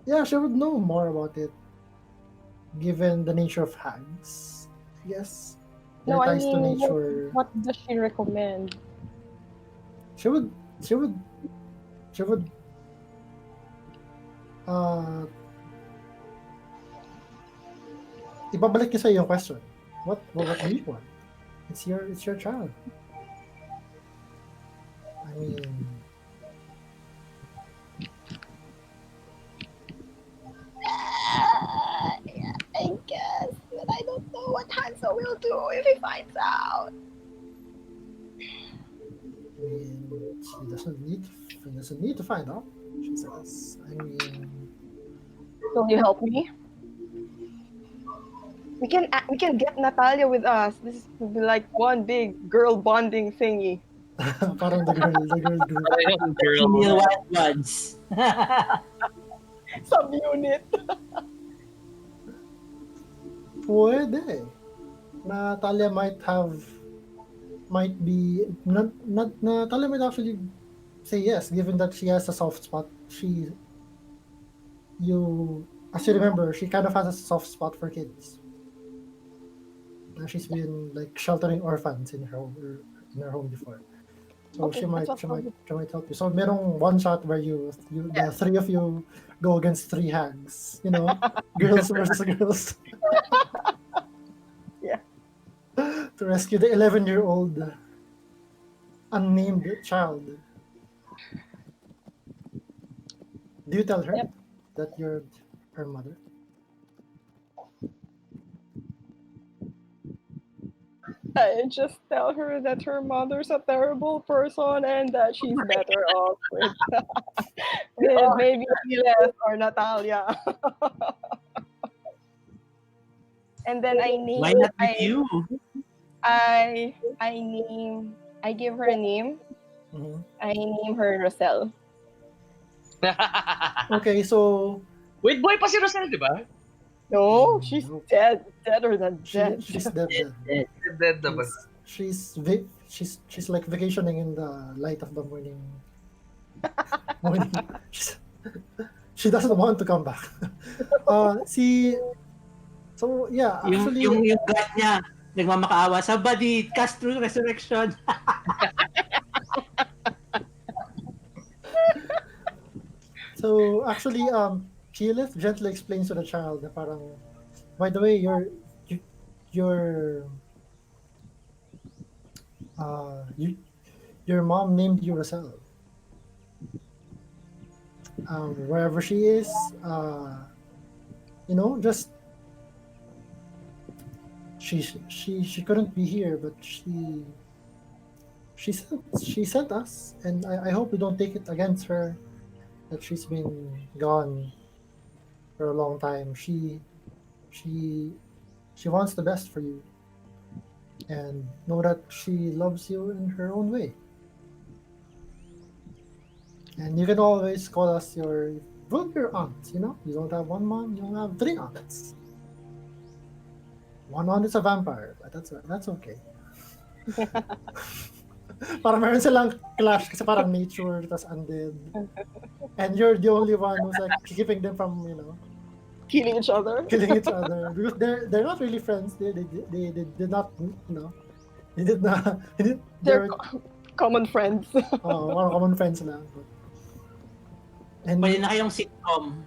Yeah, she would know more about it. Given the nature of hags. Yes. Their No, I ties to mean, nature. what does she recommend? She would ibabalik niya sa yung question. What do you want? It's your child. I mean, I guess, but I don't do if he finds out? I mean, he doesn't need to find out. She says. I mean, Will you help me? We can get Natalia with us. This will be like one big girl bonding thingy. parang the girl group. Ayun, girl. Female wild ones. Subunit. Pwede. Natalia Natalia might actually say yes, given that she has a soft spot. As you remember, she kind of has a soft spot for kids. She's been like sheltering orphans in her home before. So Okay, she might that's what help you. So merong one shot where the three of you go against three hags, girls versus girls. Yeah. To rescue the 11-year-old unnamed child. Do you tell her Yep. that you're her mother? I just tell her that her mother's a terrible person and that she's better off with maybe Giles or Natalia. And then Why not with you? I give her a name. Mhm. I name her Rosel. Okay, so Wait, boy pa si Rosel, di ba? No, she's Nope. deader than dead. she's dead. Dead naman. She's like vacationing in the light of the morning. She's- she doesn't want to come back. So yeah, actually, Yung God niya, nagmamakaawa. Somebody cast through resurrection. Keyleth gently explains to the child na parang, by the way, your uh, you, your mom named you Rosel. Wherever she is, just she couldn't be here, but she sent us, and I hope we don't take it against her that she's been gone for a long time. She she wants the best for you, and know that she loves you in her own way. And you can always call us your aunts. You don't have one mom, you don't have three aunts. One aunt is a vampire, but that's okay. Parang meron silang clash kasi parang nature tas undead. And you're the only one who's like keeping them from, Killing each other. killing each other because they're not really friends. They did not, they did not. They're They're common friends. mga common friends lang. And Pwede na kayong sitcom.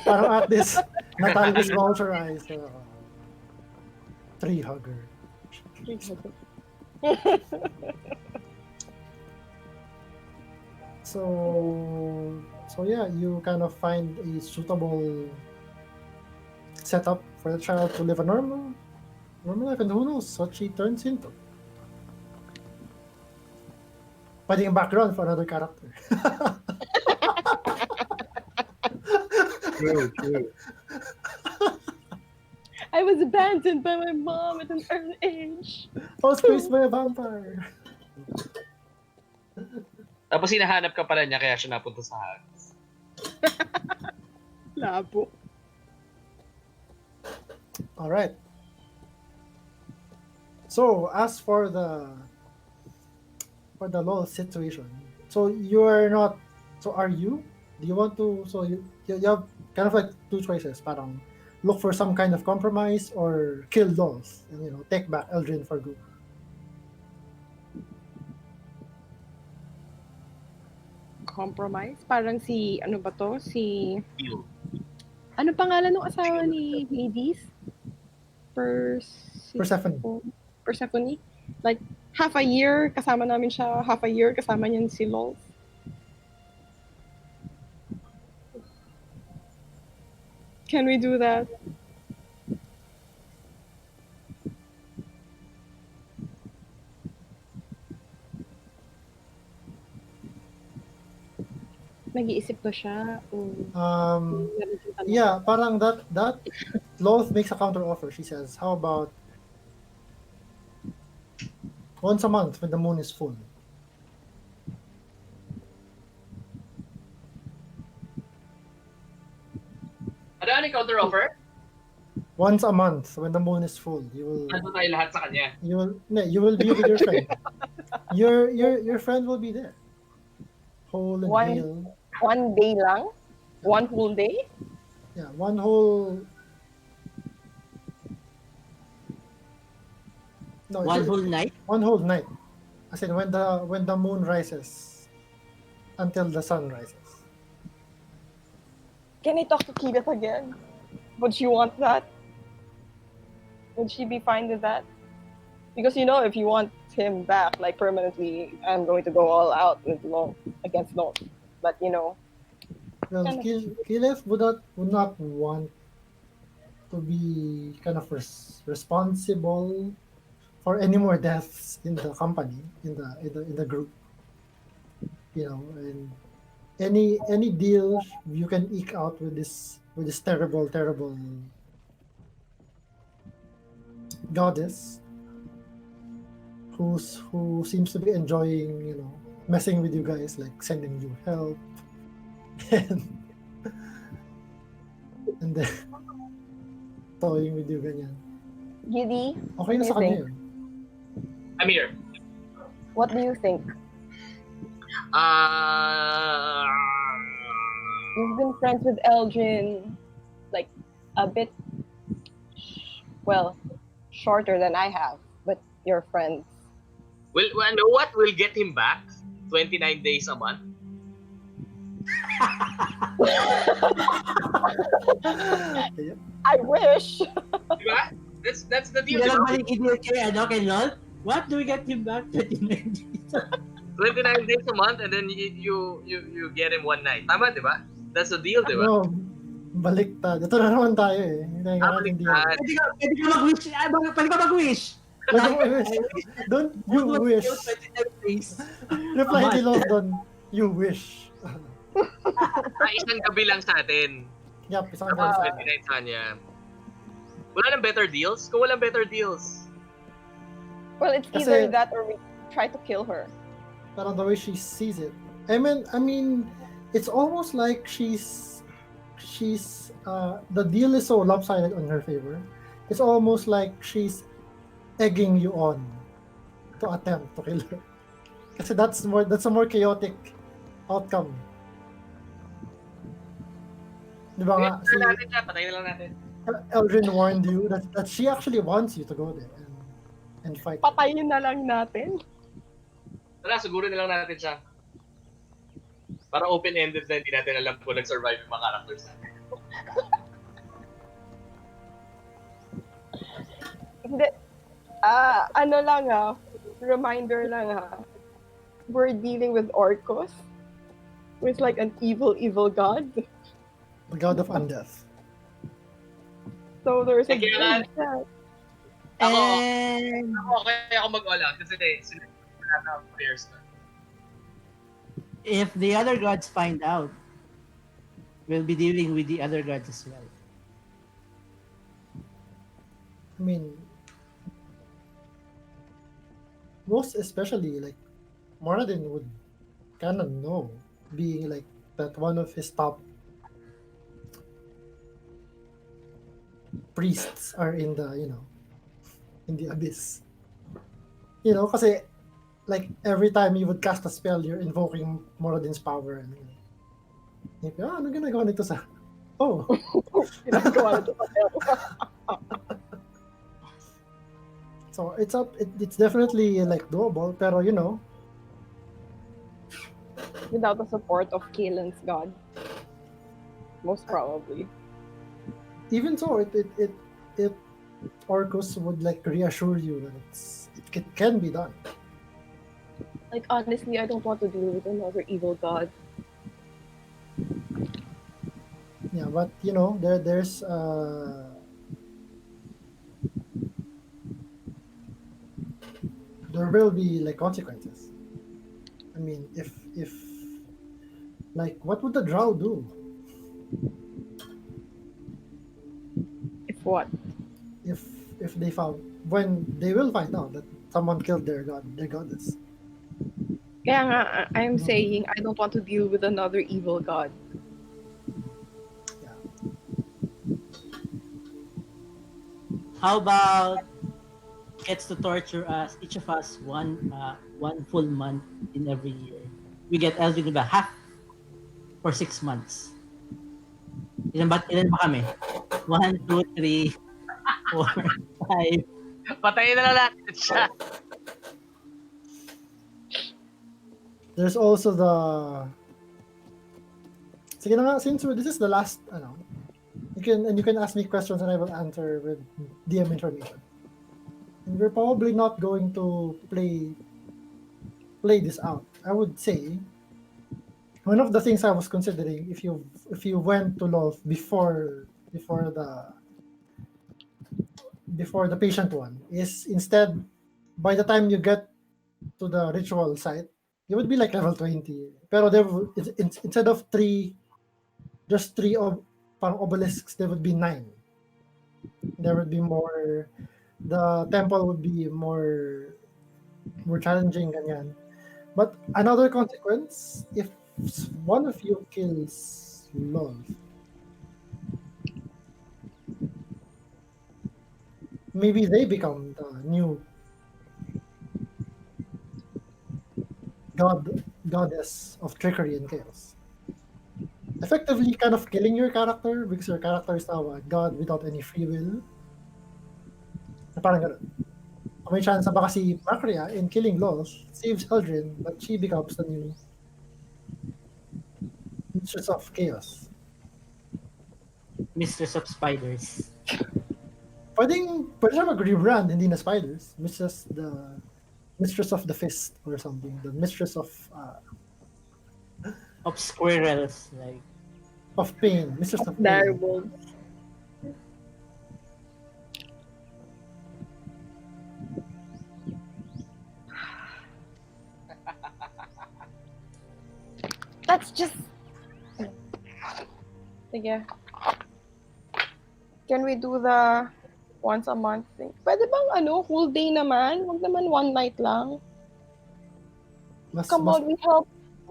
parang at this, Natalia rolls her eyes. Tree hugger. So yeah, you kind of find a suitable setup for the child to live a normal life, and who knows what she turns into. Pwedeng background for another character. True. I was abandoned by my mom at an early age. I was raised by a vampire. Tapos hinahanap ka pala niya kaya siya napunta sa hags. Labo. All right. So as for the LOL situation, so you are not. So are you? Do you want to? So you have kind of like two choices. Parang look for some kind of compromise or kill LOLs and take back Eldrin for good. Compromise? Parang ano ba to? You. Ano pangalan ng asawa ni Hades? Persephone? Like, half a year kasama namin siya, half a year kasama niyan si Lol. Can we do that? nag-iisip ba siya? Meron siyang tanong. Yeah, parang that Loth makes a counter offer. She says, "How about once a month when the moon is full?" Ano yung counter offer? Once a month when the moon is full, Ano tayo lahat sa kanya? you will be with your friend. Your friend will be there. Whole and One- hale. One day lang? One whole day? Yeah, one whole. No, One whole night? one whole night. As in when the moon rises until the sun rises. Can I talk to Kidit again? Would she want that? Would she be fine with that? Because if you want him back, like permanently, I'm going to go all out with against Long. But Well, Kind of. Kilef would not want to be kind of responsible for any more deaths in the company, in the group. And any deal you can eke out with this terrible goddess who seems to be enjoying messing with you guys, like sending you help and then toying with you ganyan. Giddy, Okay na what do sa you kanya think? yun. Amir. What do you think? You've been friends with Elgin, like a bit, shorter than I have, but you're friends. Know what? We'll get him back 29 days a month. I wish. Diba? That's the deal. Kaya Diba? lang maligid kay Lol? What? Do we get him back 29 days? 29 days a month and then you get him one night. Tama, diba? That's the deal, diba? No, baliktad. Ito na naman tayo eh. Hindi nga natin deal. Baliktad. Pwede ka mag-wish. Pwede ka mag-wish. Don't you wish. 29 days. Reply ni Love doon. You wish. Isang gabi lang sa atin. Yup, isang Tapos ganun. 29 sa kanya. Wala nang better deals? Kung walang better deals. Well, it's Kasi- either that or we try to kill her. Parang the way she sees it. I mean, it's almost like she's the deal is so lopsided on her favor. It's almost like she's egging you on to attempt to kill her. Kasi that's a more chaotic outcome. Di ba nga? Patayin na natin siya. Patayin na lang natin. Eldrin warned you that she actually wants you to go there and fight. Patayin na lang natin. Tara, siguro na lang natin siya. Para open-ended na hindi natin alam kung nag-survive yung mga characters natin. Hindi. Ano lang reminder lang we're dealing with Orcus, who is like an evil god. The god of undeath. So there's a Kaya good chance. And Okay ako mag-all out kasi sila na players na. if the other gods find out, we'll be dealing with the other gods as well. I mean, most especially like Moradin would kind of know, being like that one of his top priests are in the abyss. Kasi like every time you would cast a spell, you're invoking Moradin's power, and ano ginagawa nito sa? Oh, Ginagawa nito sa hell. so it's definitely like doable, pero Without the support of Kaelin's god. Most probably. even so, it Orcus would like reassure you that it can be done. Like, honestly, I don't want to deal with another evil god. Yeah, but there's there will be like consequences. I mean, if Like, what would the drow do If what? if if they found when they will find out that someone killed their god, their goddess? Kaya nga, I'm Mhm. saying I don't want to deal with another evil god. Yeah. How about gets to torture us, each of us, one full month in every year. We get Elvin ba half for 6 months. Ilan ba kami? 1, 2, 3, 4, 5. Patayin na lang natin siya. There's also the sige na nga, since this is the last you can ask me questions and I will answer with DM information. And we're probably not going to play this out. I would say one of the things I was considering if you went to law before the before the patient one is instead by the time you get to the ritual site you would be like level 20 pero instead of three just three of parang obelisks there would be nine. There would be more, the temple would be more challenging ganyan. But another consequence, if one of you kills love, maybe they become the new goddess of trickery and chaos. Effectively kind of killing your character because your character is now a god without any free will. Na parang ganun. May chance na baka si Macria in killing Loth saves Eldrin, but she becomes the new mistress of chaos. Mistress of Spiders. Pwede siya mag-rebrand, hindi na spiders. Mistress of the fist or something. The mistress Of squirrels. Like, of pain. Mistress of pain. Direwolves. That's just... Sige. Can we do the once a month thing? Pwede bang whole day naman? Huwag naman one night lang. Mas, Come mas, on,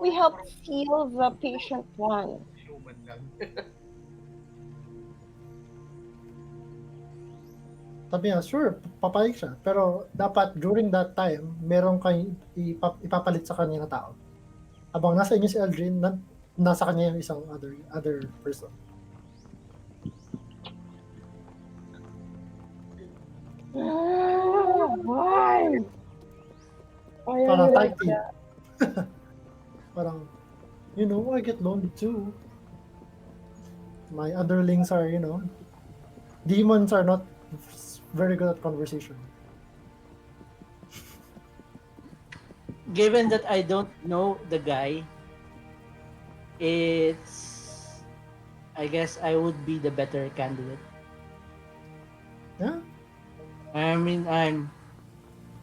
we help heal the patient one. Human lang. sabi niya, sure, papayag siya. Pero dapat during that time, meron kayo ipapalit sa kanya na tao. Habang nasa inyo si Eldrin, nasa kanya yung isang other person. Why? Why are Parang you tag like team. that? Parang, I get lonely too. My underlings are, demons are not very good at conversation. given that I don't know the guy, it's I guess I would be the better candidate. Yeah. I mean, I'm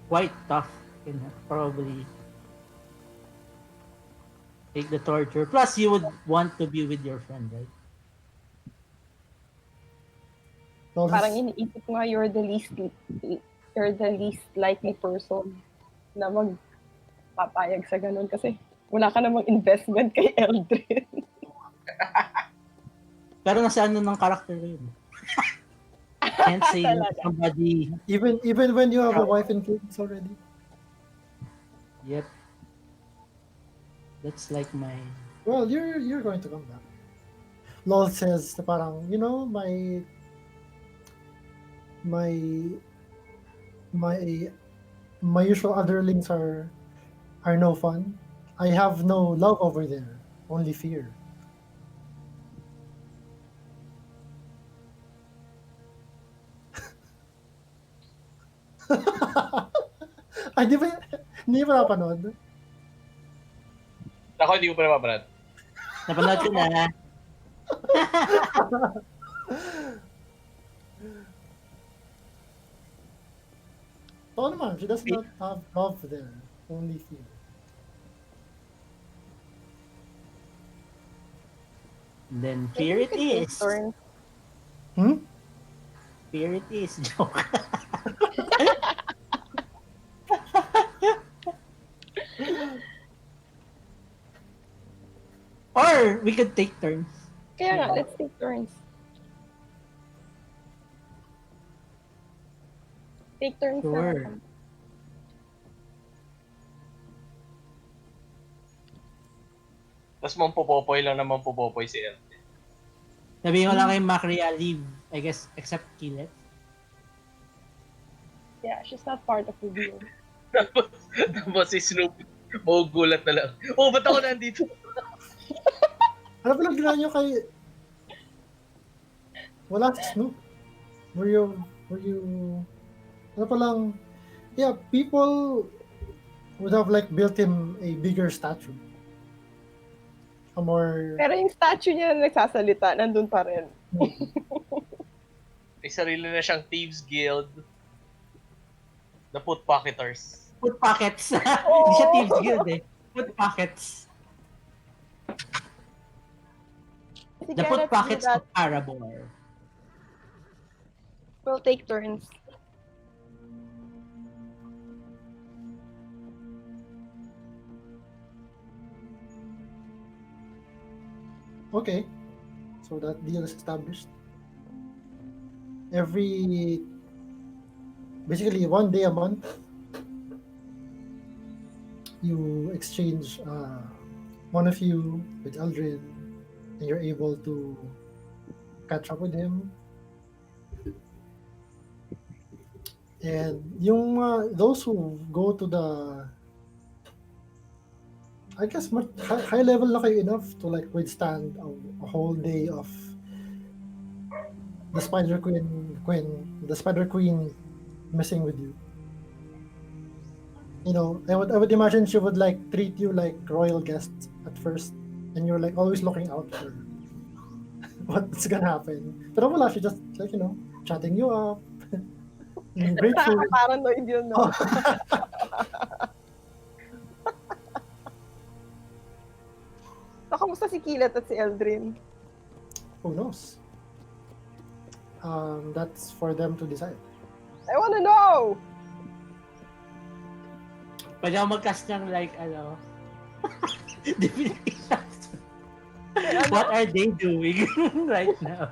quite tough in probably take the torture. Plus, you would want to be with your friend, right? So, Parang iniisip ko nga you're the least likely person na magpapayag sa ganun kasi wala ka namang investment kay Eldrin. Pero nasa ano ng character ko yun. Can't say no to somebody. even when you have a wife and kids already. Yep. That's like my... Well, you're going to come back. Lol says na parang, my my usual otherlings are no fun. I have no love over there, only fear. Ay, hindi pa napanood. Ako, hindi ko pa napapanood. Napanood ko na. Oo naman, she does not have love there, only fear. And then Maybe fear we it could take is. turns. Fear it is. Joke. Or we could take turns. Kaya nga, Yeah. let's take turns. Take turns na Sure. lang. Tapos mampopopoy lang naman popopoy si El. Sabihin ko lang kay Macria, leave, I guess, except Kilet. Yeah, she's not part of the deal. Tapos si Snoop, magugulat na lang. Oh, ba't ako nandito? Ano pala ginawa nyo kay... Wala si Snoop. Were you... Ano palang... Yeah, people would have like built him a bigger statue. A more... Pero yung statue niya na nagsasalita, nandun pa rin. May sarili na siyang Thieves Guild. The Foot Pocketers. Put pockets. Hindi siya Thieves Guild eh. Put pockets. Si The Kenneth put pockets do that. of Parabor. We'll take turns. Okay. So that deal is established. Every... Basically, one day a month, you exchange one of you with Aldrin, and you're able to catch up with him. And yung those who go to the, I guess high level na kayo enough to like withstand a whole day of the Spider Queen messing with you. You know, I would imagine she would like treat you like royal guests at first, and you're like always looking out for what's gonna happen. Pero wala, she just like, you know, chatting you up, being grateful. Nakaka-paranoid yun, no? Nakamusta si Kilet at si Eldrin? Who knows? That's for them to decide. I wanna know! Pwede ako mag-cast ng like, ano, definitions. What are they doing right now?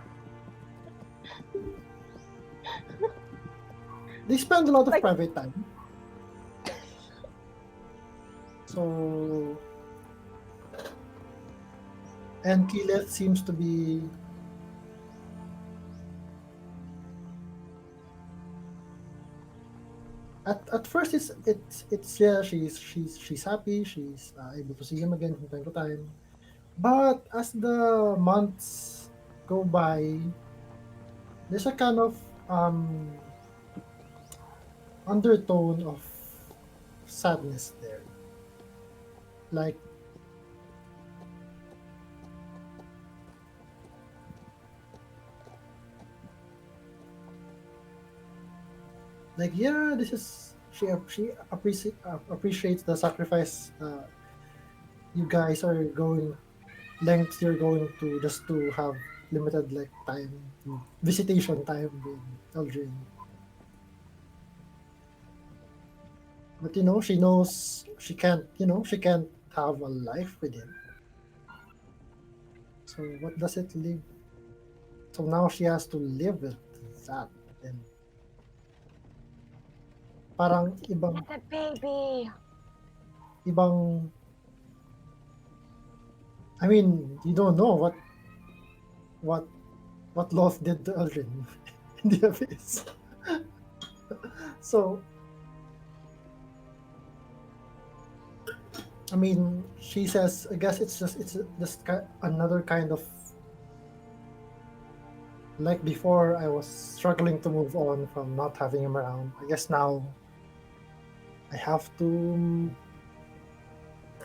They spend a lot of Like- private time. So, and Keyleth seems to be at first it's yeah, she's happy, she's able to see him again from time to time. But as the months go by, there's a kind of undertone of sadness there. Like, yeah, this is she appreciates the sacrifice you guys are going lengths you're going to just to have limited like time, visitation time with Aldrin. But you know, she knows she can't have a life with him. So what does it live? So now she has to live with that. And parang The baby! ibang I mean, you don't know what Loth did to Aldrin in the abyss. So I mean, she says, I guess it's just another kind of like before I was struggling to move on from not having him around. I guess now I have to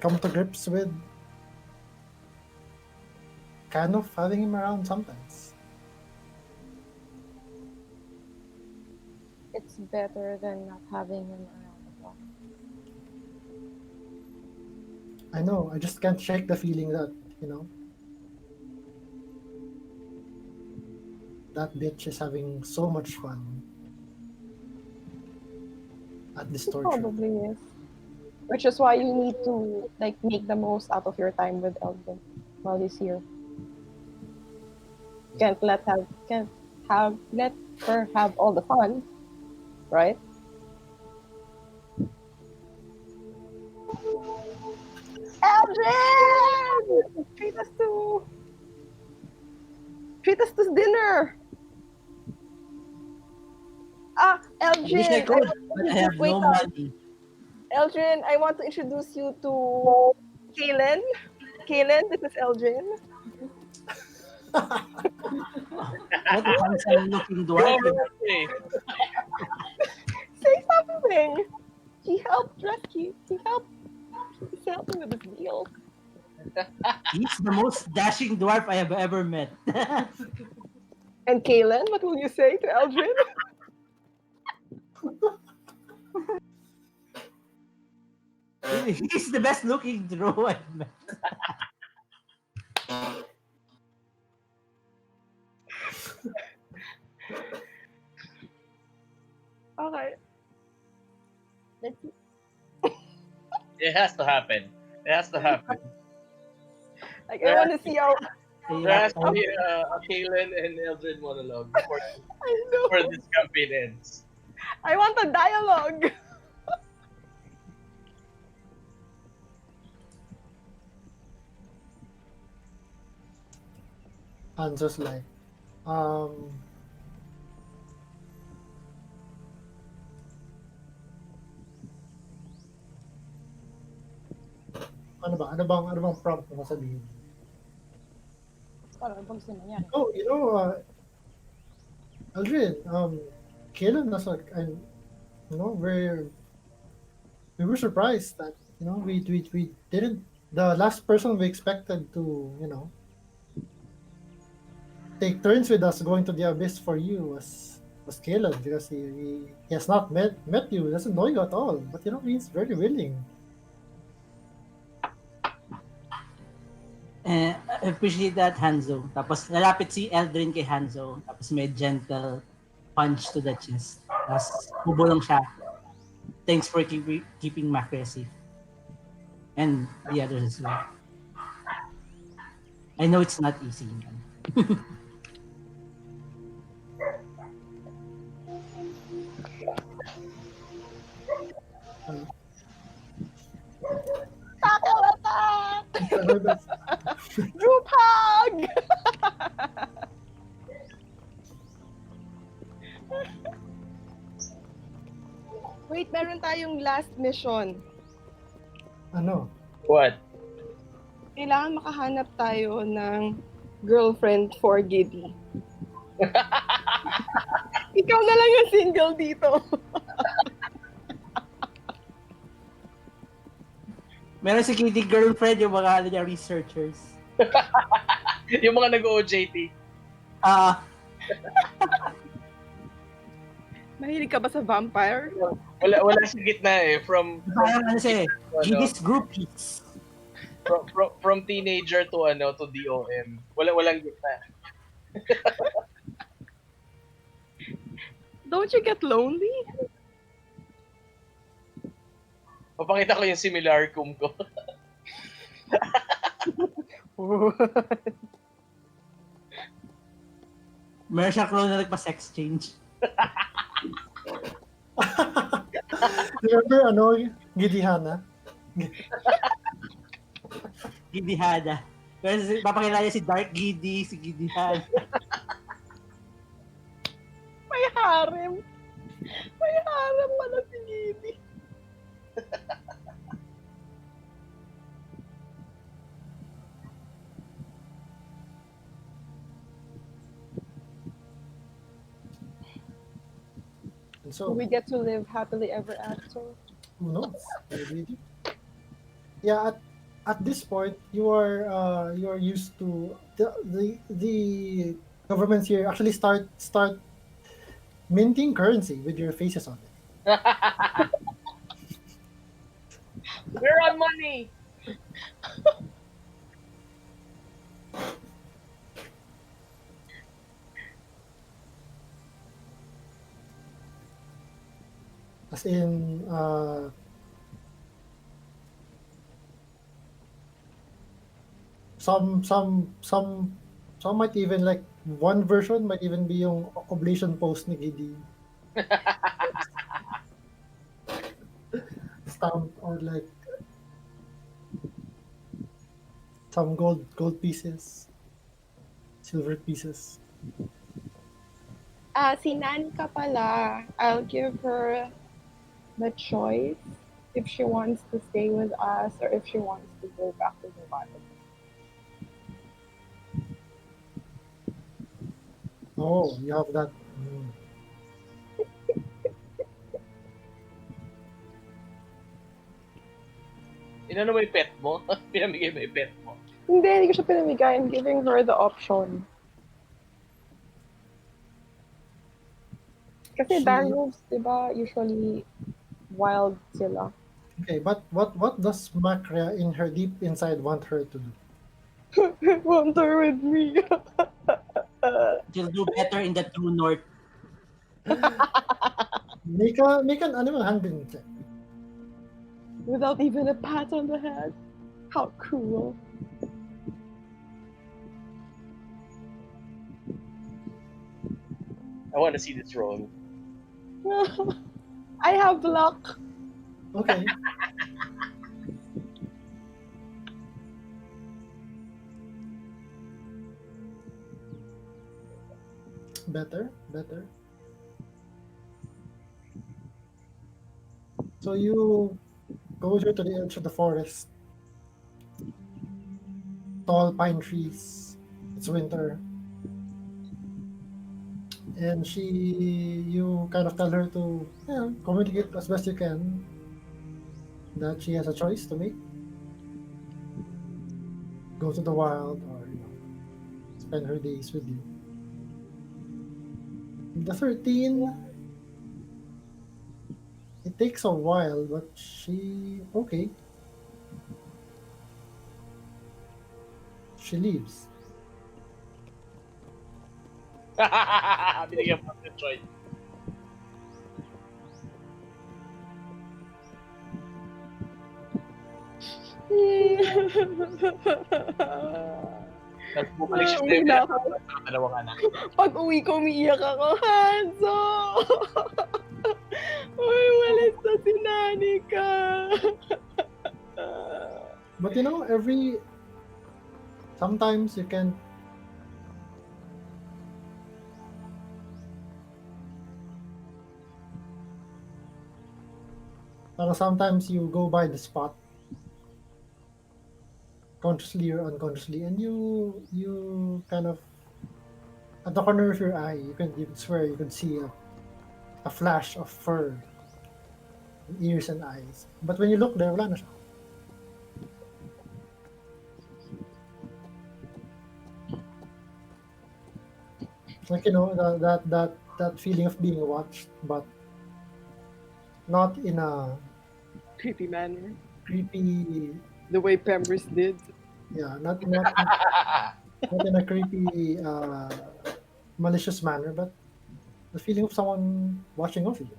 come to grips with kind of having him around sometimes. It's better than not having him around at all. I know, I just can't shake the feeling that, you know, that bitch is having so much fun at this It torture. probably is. Which is why you need to like make the most out of your time with Elvin while he's here. Can't her have all the fun, right? Elgin! Treat us to dinner. Ah, I wish I Elgin, could, but I have wait no up. money. Elgin, I want to introduce you to Kaylin. Kaylin, this is Elgin. What a handsome-looking dwarf. Okay. Say something. He helped rescue. He's helping with his meal. He's the most dashing dwarf I have ever met. And Kaylin, what will you say to Elgin? He's the best-looking drow I've met. Okay. Let's see. It has to happen. It has to happen. Like, I want to see how. There has to be a Kalen and Eldred monologue before I know. this campaign ends. I want a dialogue. And just like, um, ano bang prompt mo sabihin? Ano bang gusto niya? Oh, Aldrin, Kayla was like, and we were surprised that we didn't, the last person we expected to take turns with us going to the abyss for you was Caleb, because he has not met you, doesn't know you at all, but he's very willing. I appreciate that, Hanzo. Tapos lalapit si Eldrin kay Hanzo. Tapos may gentle punch to the chest. Tapos bubulong siya. Thanks for keeping Macre safe. And the others as well. I know it's not easy, man. Tackle attack! Group hug! Wait, meron tayong last mission. Ano? What? Kailangan makahanap tayo ng girlfriend for Giddy. Ikaw na lang yung single dito. Meron si Kitty girlfriend, yung mga niya researchers. Yung mga nag-OJT. Mahilig ka ba sa vampire? Wala sa gitna eh. Parang Giddy's groupies. From teenager to DOM. Walang gitna. Don't you get lonely? Papakita ko yung similar cum ko. Meron siya clone na nagpa-sex change. Remember Gidihana? Giddy Hada. Pero papakilala niya si Dark Giddy, si Giddy Hada. May harem. May harem pala si Giddy. And so We get to live happily ever after. who knows? Maybe. Yeah, at this point you are used to the governments here actually start minting currency with your faces on it. We're on money! As in, some might even like one version might even be yung oblation post ni Giddy stamp or like some gold pieces, silver pieces. Si Nanika pala, I'll give her the choice if she wants to stay with us or if she wants to go back to the wild. Oh, you have that. Inano mo yung pet mo? Pinamigay mo yung pet mo? Hindi ko siya pinamigay. I'm giving her the option. Kasi She- Darwolves, di ba, usually wild sila. Okay, but what does Macria in her deep inside want her to do? Want her with me. She'll do better in the true north. Make an animal handling check. Without even a pat on the head. How cruel. I want to see this roll. I have luck. Okay. Better. So you go here to the edge of the forest. Tall pine trees. It's winter. And you kind of tell her to communicate as best you can that she has a choice to make. Go to the wild or spend her days with you. The 13, it takes a while, but she leaves. Binigyan mo ng choice. Tapos bumalik siya Uwi na ako. sa dalawang anak. Pag uwi ko, umiiyak ako. Hanzo! Uy, walis na si Nanika. But sometimes you can sometimes you go by the spot consciously or unconsciously, and you kind of at the corner of your eye you could swear you could see a flash of fur, ears and eyes. But when you look there, wala na siya. Like that feeling of being watched, but not in a Creepy manner. creepy, The way Pembers did. not in a creepy, malicious manner, but the feeling of someone watching over you.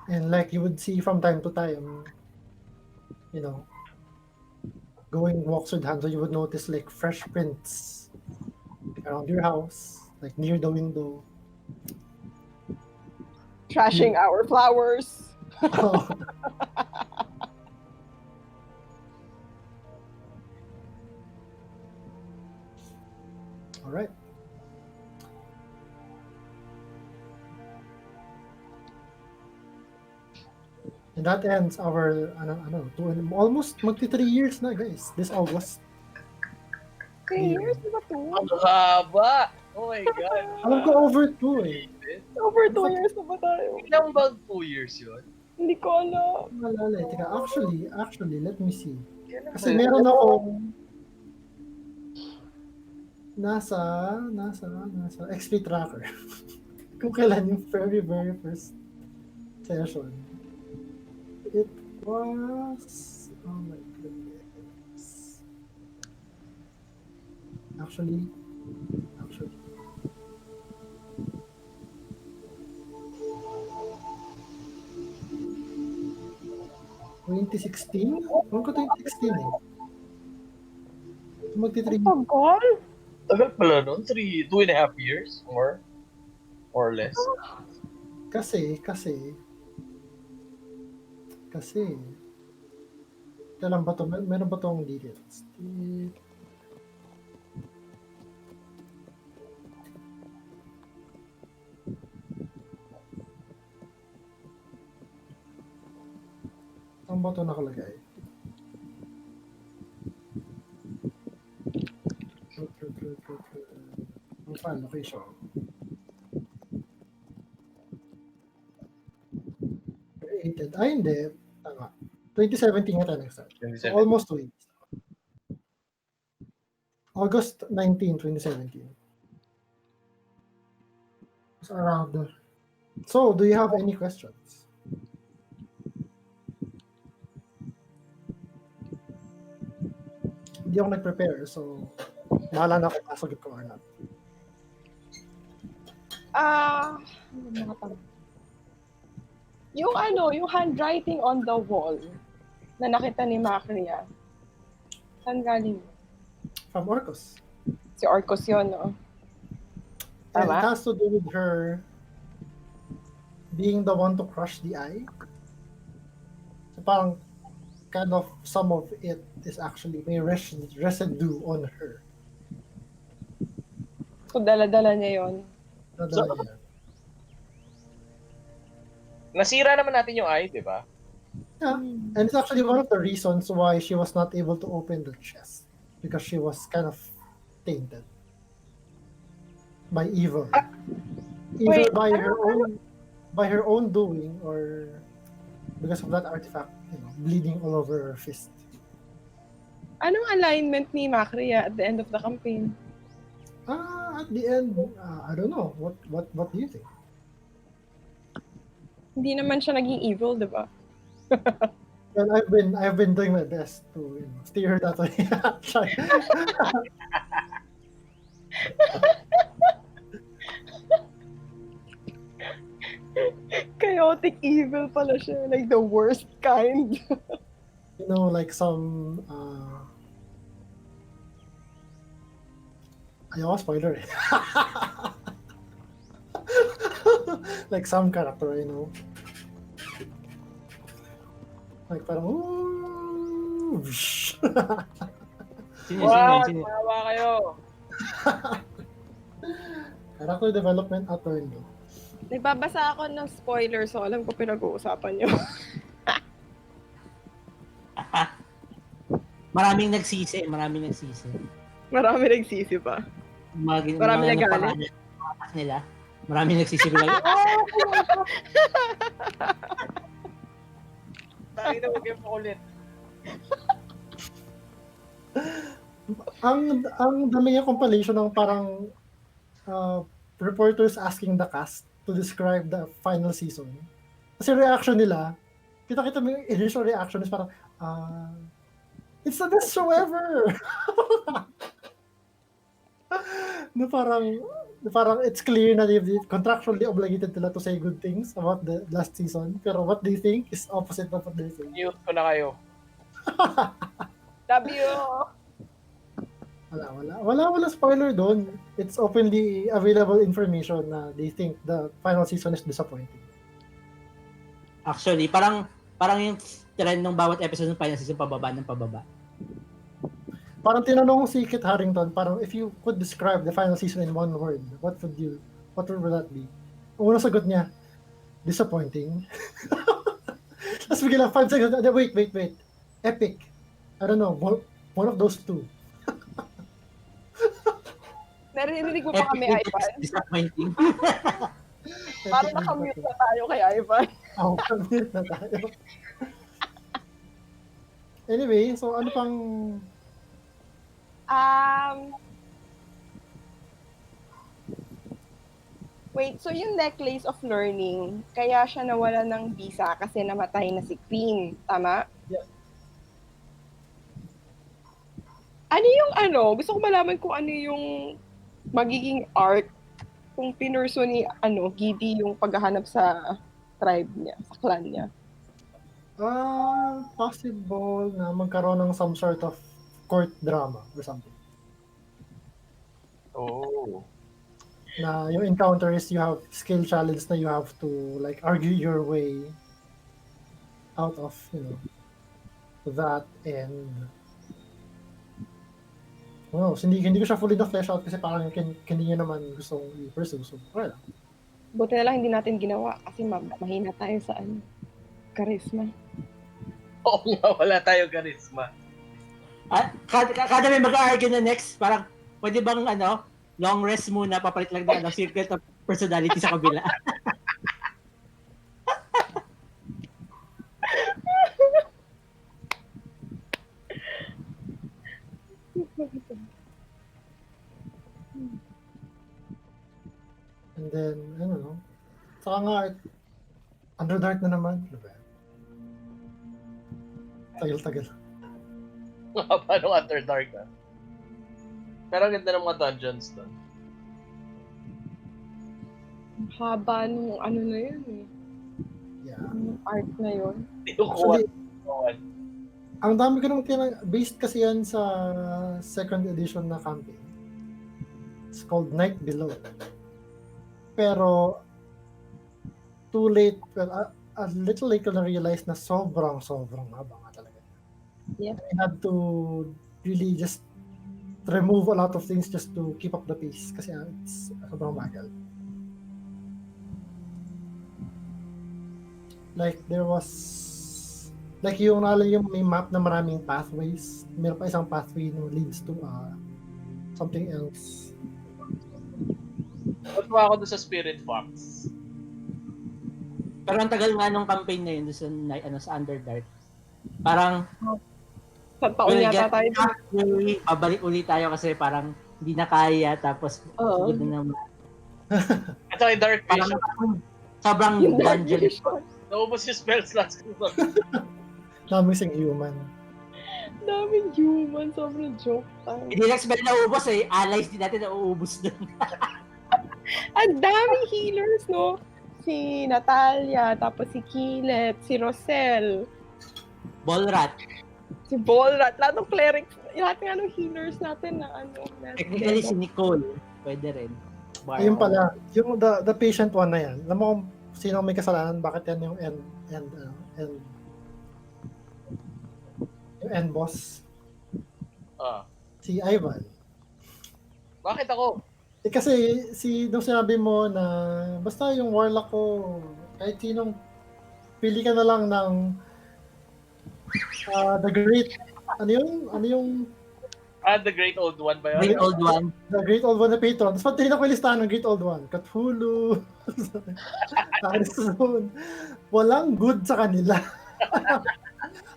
And like you would see from time to time, going walks with Hanzo, you would notice like fresh prints around your house, like near the window. Trashing our flowers. All right. And that ends our almost 3 years na guys this August. 3 years na ba to? Ang haba! Oh my God. Alam ko over 2 eh. Over 2 years na ba tayo? Ilang ba 2 years yun? Hindi ko alam. Malala. Teka, actually, let me see. Kailan Kasi ba yun? meron akong nasa XP tracker. Kung kailan yung very, very first session. It was... Oh my goodness. Actually, 2016? Ano ko 2016 eh? Magti-3 Tagal? Tagal pala nun, 2.5 years or less. kasi, kailan ba to? Meron ba tong details? Saan ba to nakalagay? Ang file location. Created. Ay, hindi. Tama. 2017 nga tayo nag-start. So, 2017. almost 2 years. August 19, 2017. It's around there. So, do you have any questions? Hindi ako nag-prepare, so bahala na ako masagot ko or not. Ano mga tanong? Yung handwriting on the wall na nakita ni Macria. Saan galing? From Orcus. Si Orcus yun, no? And it Tama? has to do with her being the one to crush the eye. So parang kind of some of it is actually may residue on her. So, dala-dala niya yun. Nadala niya. Nasira naman natin yung eye, di ba? Yeah. And it's actually one of the reasons why she was not able to open the chest. Because she was kind of tainted by evil. Either Wait, by her own doing or because of that artifact, bleeding all over her fist. Anong alignment ni Macria at the end of the campaign? At the end, I don't know. What do you think? Hindi naman siya naging evil, di ba? Well, I've been doing my best to steer her that way. Chaotic evil pala siya. Like the worst kind. Like some ayaw spoiler eh. Like some character, like parang ooh, Sino? Tawa kayo! character development attorney. Nagbabasa ako ng spoiler, so alam ko pinag-uusapan niyo. Maraming nagsisi. Marami nagsisi pa. Marami nagalit. Nila. Maraming nagsisi lang. Tayo na huwag yung paulit. Ang dami niya compilation ng parang reporters asking the cast to describe the final season. Kasi reaction nila, kita mo yung initial reaction is parang, it's the best show ever! na parang it's clear na they've contractually obligated nila to say good things about the last season, pero what they think is opposite of what they're saying. Mute ko na kayo. W! Wala spoiler doon. It's openly available information na they think the final season is disappointing. Actually, parang yung trend ng bawat episode ng final season pababa. Parang tinanong si Kit Harington, parang if you could describe the final season in one word, what would that be? Ang unang sagot niya, disappointing. Tapos bigla 5 seconds, wait. Epic. I don't know, one of those two. Narinig mo pa kami, Ivan? Disappointing. Parang nakamute na tayo kay Ivan. Nakamute na tayo. Anyway, so ano pang... Wait, so yung necklace of learning, kaya siya nawala ng visa kasi namatay na si Queen. Tama? Yeah. Ano yung ano? Gusto ko malaman kung ano yung magiging arc kung pinurso ni Giddy yung paghahanap sa tribe niya, sa clan niya. Possible na magkaroon ng some sort of court drama or something. Oh. Na yung encounter is you have skill challenge na you have to like argue your way out of, that and hindi ko siya fully na-flesh out kasi parang hindi niya naman gustong i-pursue. So, okay lang. Buti na lang hindi natin ginawa kasi mahina tayo sa charisma. Oo nga, wala tayo charisma. Kada may mag-argue na next, parang pwede bang long rest muna, papalit lang na secret of personality sa kabila. And then, I don't know. Saka nga, Underdark na naman. Ano ba yan? Tagal-tagal. Paano Underdark ah? Pero ang ganda ng mga dungeons doon. Haba nung na yun eh. Yeah. Yung art na yun. Hindi ko kuha. Actually, ang dami ko nung based kasi yan sa second edition na campaign. It's called Night Below. Pero, too late, well, a little late ko na-realize na sobrang haba nga talaga. Yeah. I had to really just remove a lot of things just to keep up the pace kasi it's sobrang bagal. Like there was like yung may map na maraming pathways. Meron pa isang pathway na leads to something else. Natuwa ako doon sa Spirit Fox. Pero ang tagal nga nung campaign na yun sa Underdark. Parang Sa taon yata tayo. Babalik ulit tayo kasi parang hindi na kaya tapos Oo. sugod na naman. At saka yung Dark Parang Vision. sobrang Yung Dark dungeon. Vision. Naubos yung spell slots ko. Daming sing human. Daming human. Sobrang joke tayo. Hindi lang spell na ubos eh. Allies din natin na uubos dun. Ang daming healers, no? Si Natalia, tapos si Kilet, si Rosel, Ballrat. si Bolrat, lahat ng clerics, lahat nga ng healers natin na Technically si Nicole. Pwede rin. Ayun pala, yung the patient one na yan. Alam mo kung sino may kasalanan, bakit yan yung end boss? Si Ivan. Bakit ako? Kasi nung sinabi mo na basta yung warlock ko, kahit sinong pili ka na lang ng the great, ano yung The Great Old One ba yun? Great Old One. The Great Old One na patron. Tapos pati na ko listahan ng Great Old One. Cthulhu. Tarzan. Walang good sa kanila.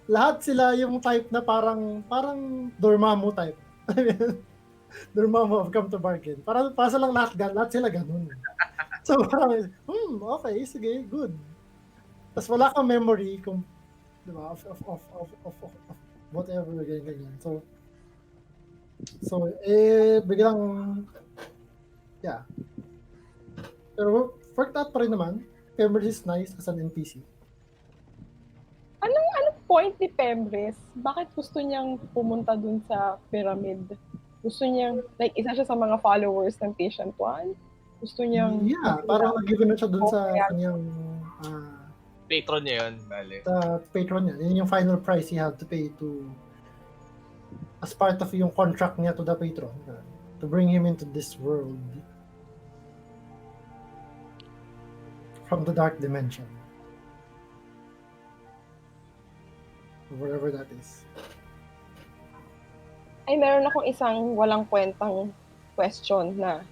Lahat sila yung type na parang Dormammu type. Dormammu have come to bargain. Parang pasa lang lahat sila ganun. So parang, okay, sige, good. Tapos wala kang memory kung, diba, of whatever, ganyan. So, biglang, yeah. Pero, worked out pa rin naman. Pember's is nice as an NPC. Anong point ni Pembres? Bakit gusto niyang pumunta dun sa pyramid? Gusto niyang, like, isa siya sa mga followers ng Patient One? Gusto niyang... Yeah, parang nag-given na siya dun sa kanyang Patron niya yun, bale. sa patron niya. Yun yung final price he had to pay to as part of yung contract niya to the patron to bring him into this world from the dark dimension. Whatever that is. Ay, meron akong isang walang kwentang question na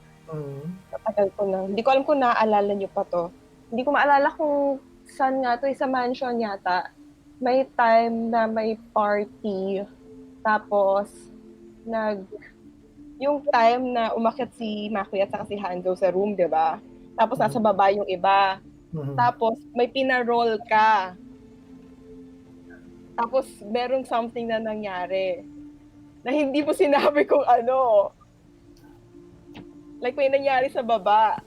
matagal ko na. Hindi ko alam kung naaalala niyo pa to. Hindi ko maalala kung saan nga to, sa mansion yata. May time na may party. Tapos, yung time na umakyat si Maki at saka si Hanzo sa room, di ba? Tapos nasa baba yung iba. Mhm. Tapos may pinaroll ka. Tapos merong something na nangyari na hindi mo sinabi kung ano. Like may nangyari sa baba.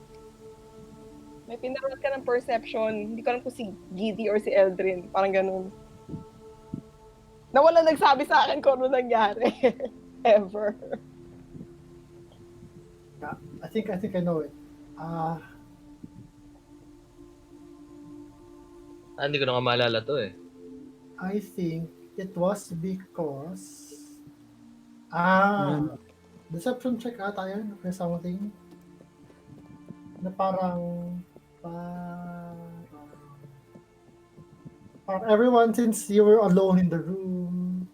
May pinaroll ka ng perception. Hindi ko alam kung si Giddy or si Eldrin. Parang ganun. Na wala nagsabi sa akin kung ano nangyari. Ever. Yeah, I think I know it. Hindi ko na nga maalala to eh. I think it was because deception check ata yun or something. Na parang everyone, since you were alone in the room,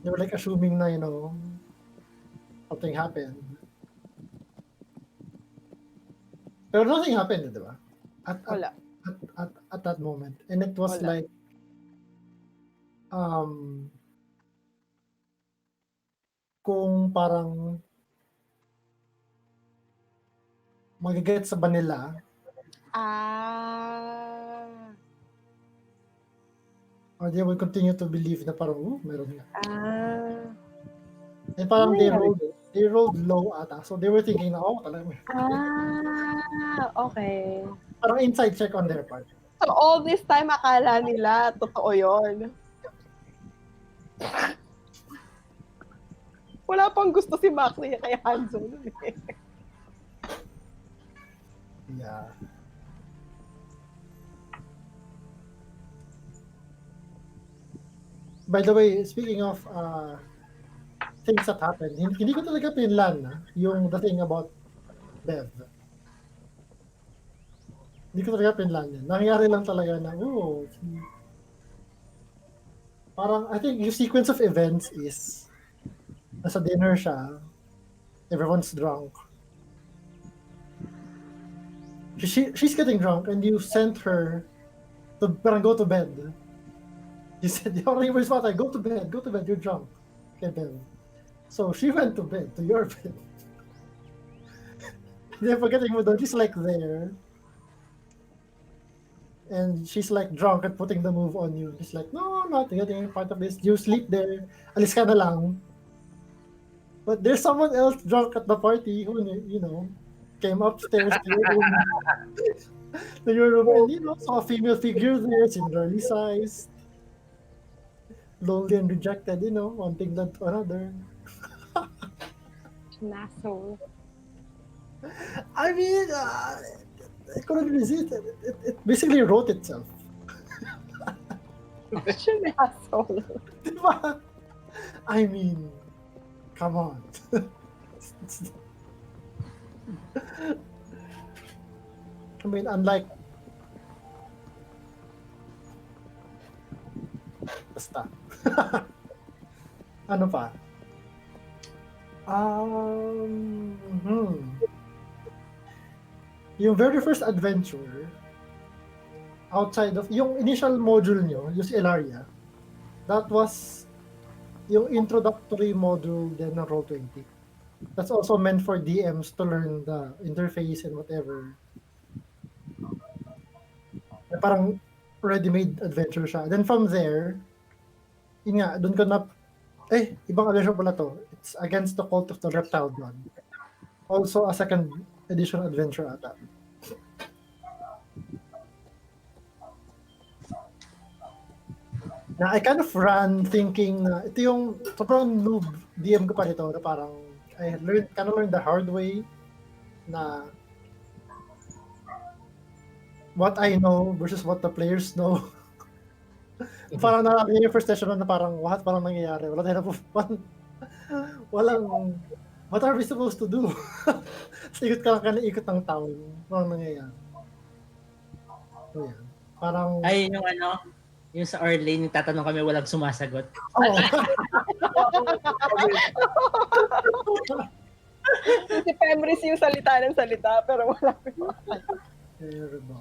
they were like assuming na, something happened. Pero nothing happened, di ba? Wala. At that moment. And it was Wala. like, kung parang magagets sa ba nila, or they will continue to believe na parang, meron nga. And parang they rolled low ata. So they were thinking na, talaga meron. Okay. Parang inside check on their part. So all this time, akala nila, totoo yun. Wala pang gusto si Maxie kay Hanzo. Yeah. By the way, speaking of things that happened, hindi ko talaga pinlan yung the thing about Bev. Hindi ko talaga pinlan yan. Nangyari lang talaga na, parang, I think yung sequence of events is, nasa dinner siya, everyone's drunk. She's getting drunk and you sent her to parang go to bed. You said, go to bed, you're drunk. Okay, Bev. So she went to bed, to your bed. Then forgetting mo doon, she's like there. And she's like drunk and putting the move on you. She's like, no, I'm not getting any part of this. You sleep there. Alis ka na lang. But there's someone else drunk at the party who, came upstairs to your room. And, saw a female figure there, similarly sized. Lonely and rejected, one thing led to another. Asshole. I mean, I couldn't resist it. It basically wrote itself. Such an asshole. Diba? I mean, come on. I mean, unlike... Basta. Ano pa? Yung very first adventure, outside of, yung initial module nyo, yung si Elaria, that was yung introductory module din ng Roll20. That's also meant for DMs to learn the interface and whatever. Parang ready-made adventure siya. Then from there, yun nga, dun ko na, ibang adventure pala to. It's against the cult of the reptile god. Also a second edition adventure ata. Na I kind of ran thinking na ito yung sobrang noob DM ko pa nito na parang I learned the hard way na what I know versus what the players know. Parang nalaman yung first session na parang parang nangyayari. What are we supposed to do? Ikot ka lang ikot ng town. Parang nangyayari. So yan. Parang... Ay, yung sa Orlane, tatanong kami, walang sumasagot. Oh. Si Femris yung salita ng salita, pero wala.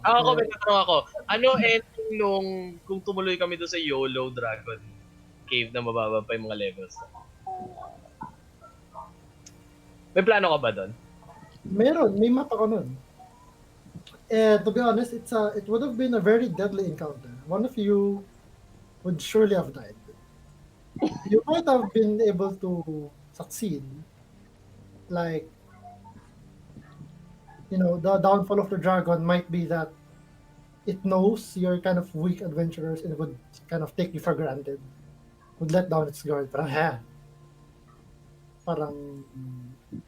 Ako, may tatanong ako. Ano ending kung tumuloy kami doon sa YOLO Dragon Cave na mababa pa yung mga levels? May plano ka ba doon? Meron, may map ako nun. And to be honest, it would have been a very deadly encounter. One of you would surely have died. You might have been able to succeed, like the downfall of the dragon might be that it knows you're kind of weak adventurers and would kind of take you for granted. Would let down its guard. Parang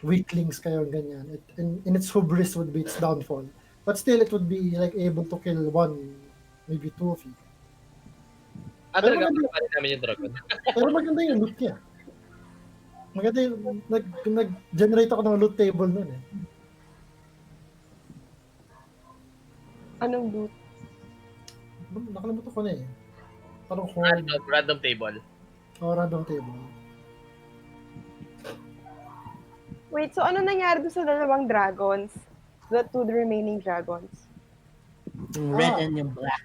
weaklings kayo, ganyan. In its hubris would be its downfall. But still, it would be like able to kill one, maybe two of you. Pero Talaga, maganda, papalit namin yung dragon. pero maganda yung loot niya. Maganda yung, nag-generate ako ng loot table nun eh. Anong loot? Nakalimutan ko na eh. Parang horde Random table. o random table. Wait, so ano nangyari doon sa dalawang dragons? The remaining dragons? Yung red and yung black.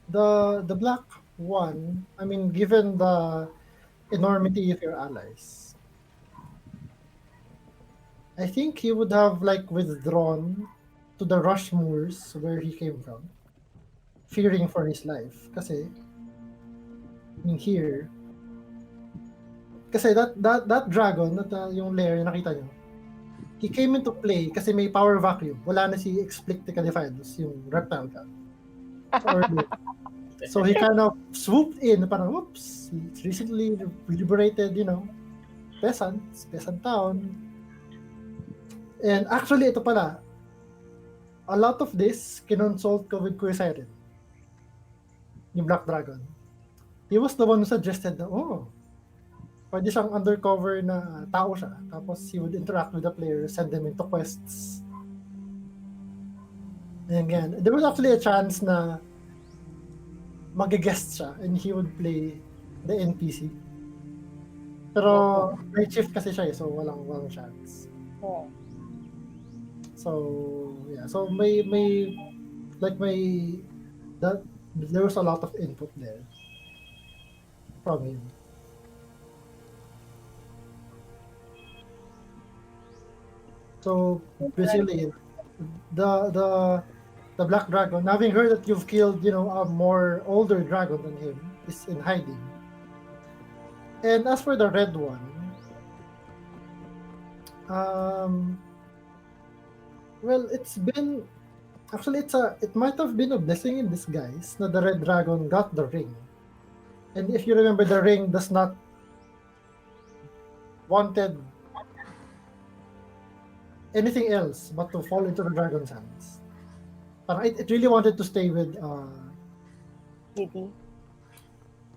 The black one, I mean, given the enormity of your allies, I think he would have like withdrawn to the Rushmoors where he came from, fearing for his life. Kasi, I mean, here, kasi that dragon, yung lair yung nakita nyo, he came into play kasi may power vacuum. Wala na si Explictica Defiance, yung reptile god. So he kind of swooped in, parang, whoops, he's recently liberated, peasant town. And actually, ito pala, a lot of this, kinonsult ko with Kuya Siren, yung Black Dragon. He was the one who suggested na, pwede siyang undercover na tao siya. Tapos he would interact with the players, send them into quests. And again, there was actually a chance na mag-guest siya and he would play the NPC. Pero night shift kasi siya so walang chance. Oh. So, yeah. So, there was a lot of input there from him. So, basically, the Black Dragon, having heard that you've killed, a more older dragon than him, is in hiding. And as for the red one, well, it might have been a blessing in disguise that the red dragon got the ring. And if you remember, the ring does not wanted anything else but to fall into the dragon's hands. Parang it really wanted to stay with Giddy.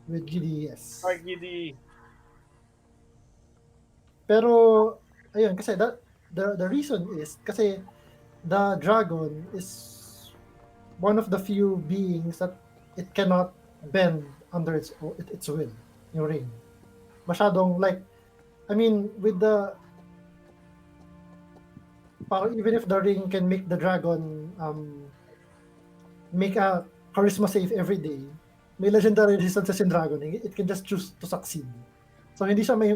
GDS. RGD. Pero ayun kasi the reason is kasi the dragon is one of the few beings that it cannot bend under its will, yung ring. Masyadong like, I mean, with the parang even if the ring can make the dragon make a charisma save every day, may legendary resistance yung dragon, it can just choose to succeed. So hindi siya may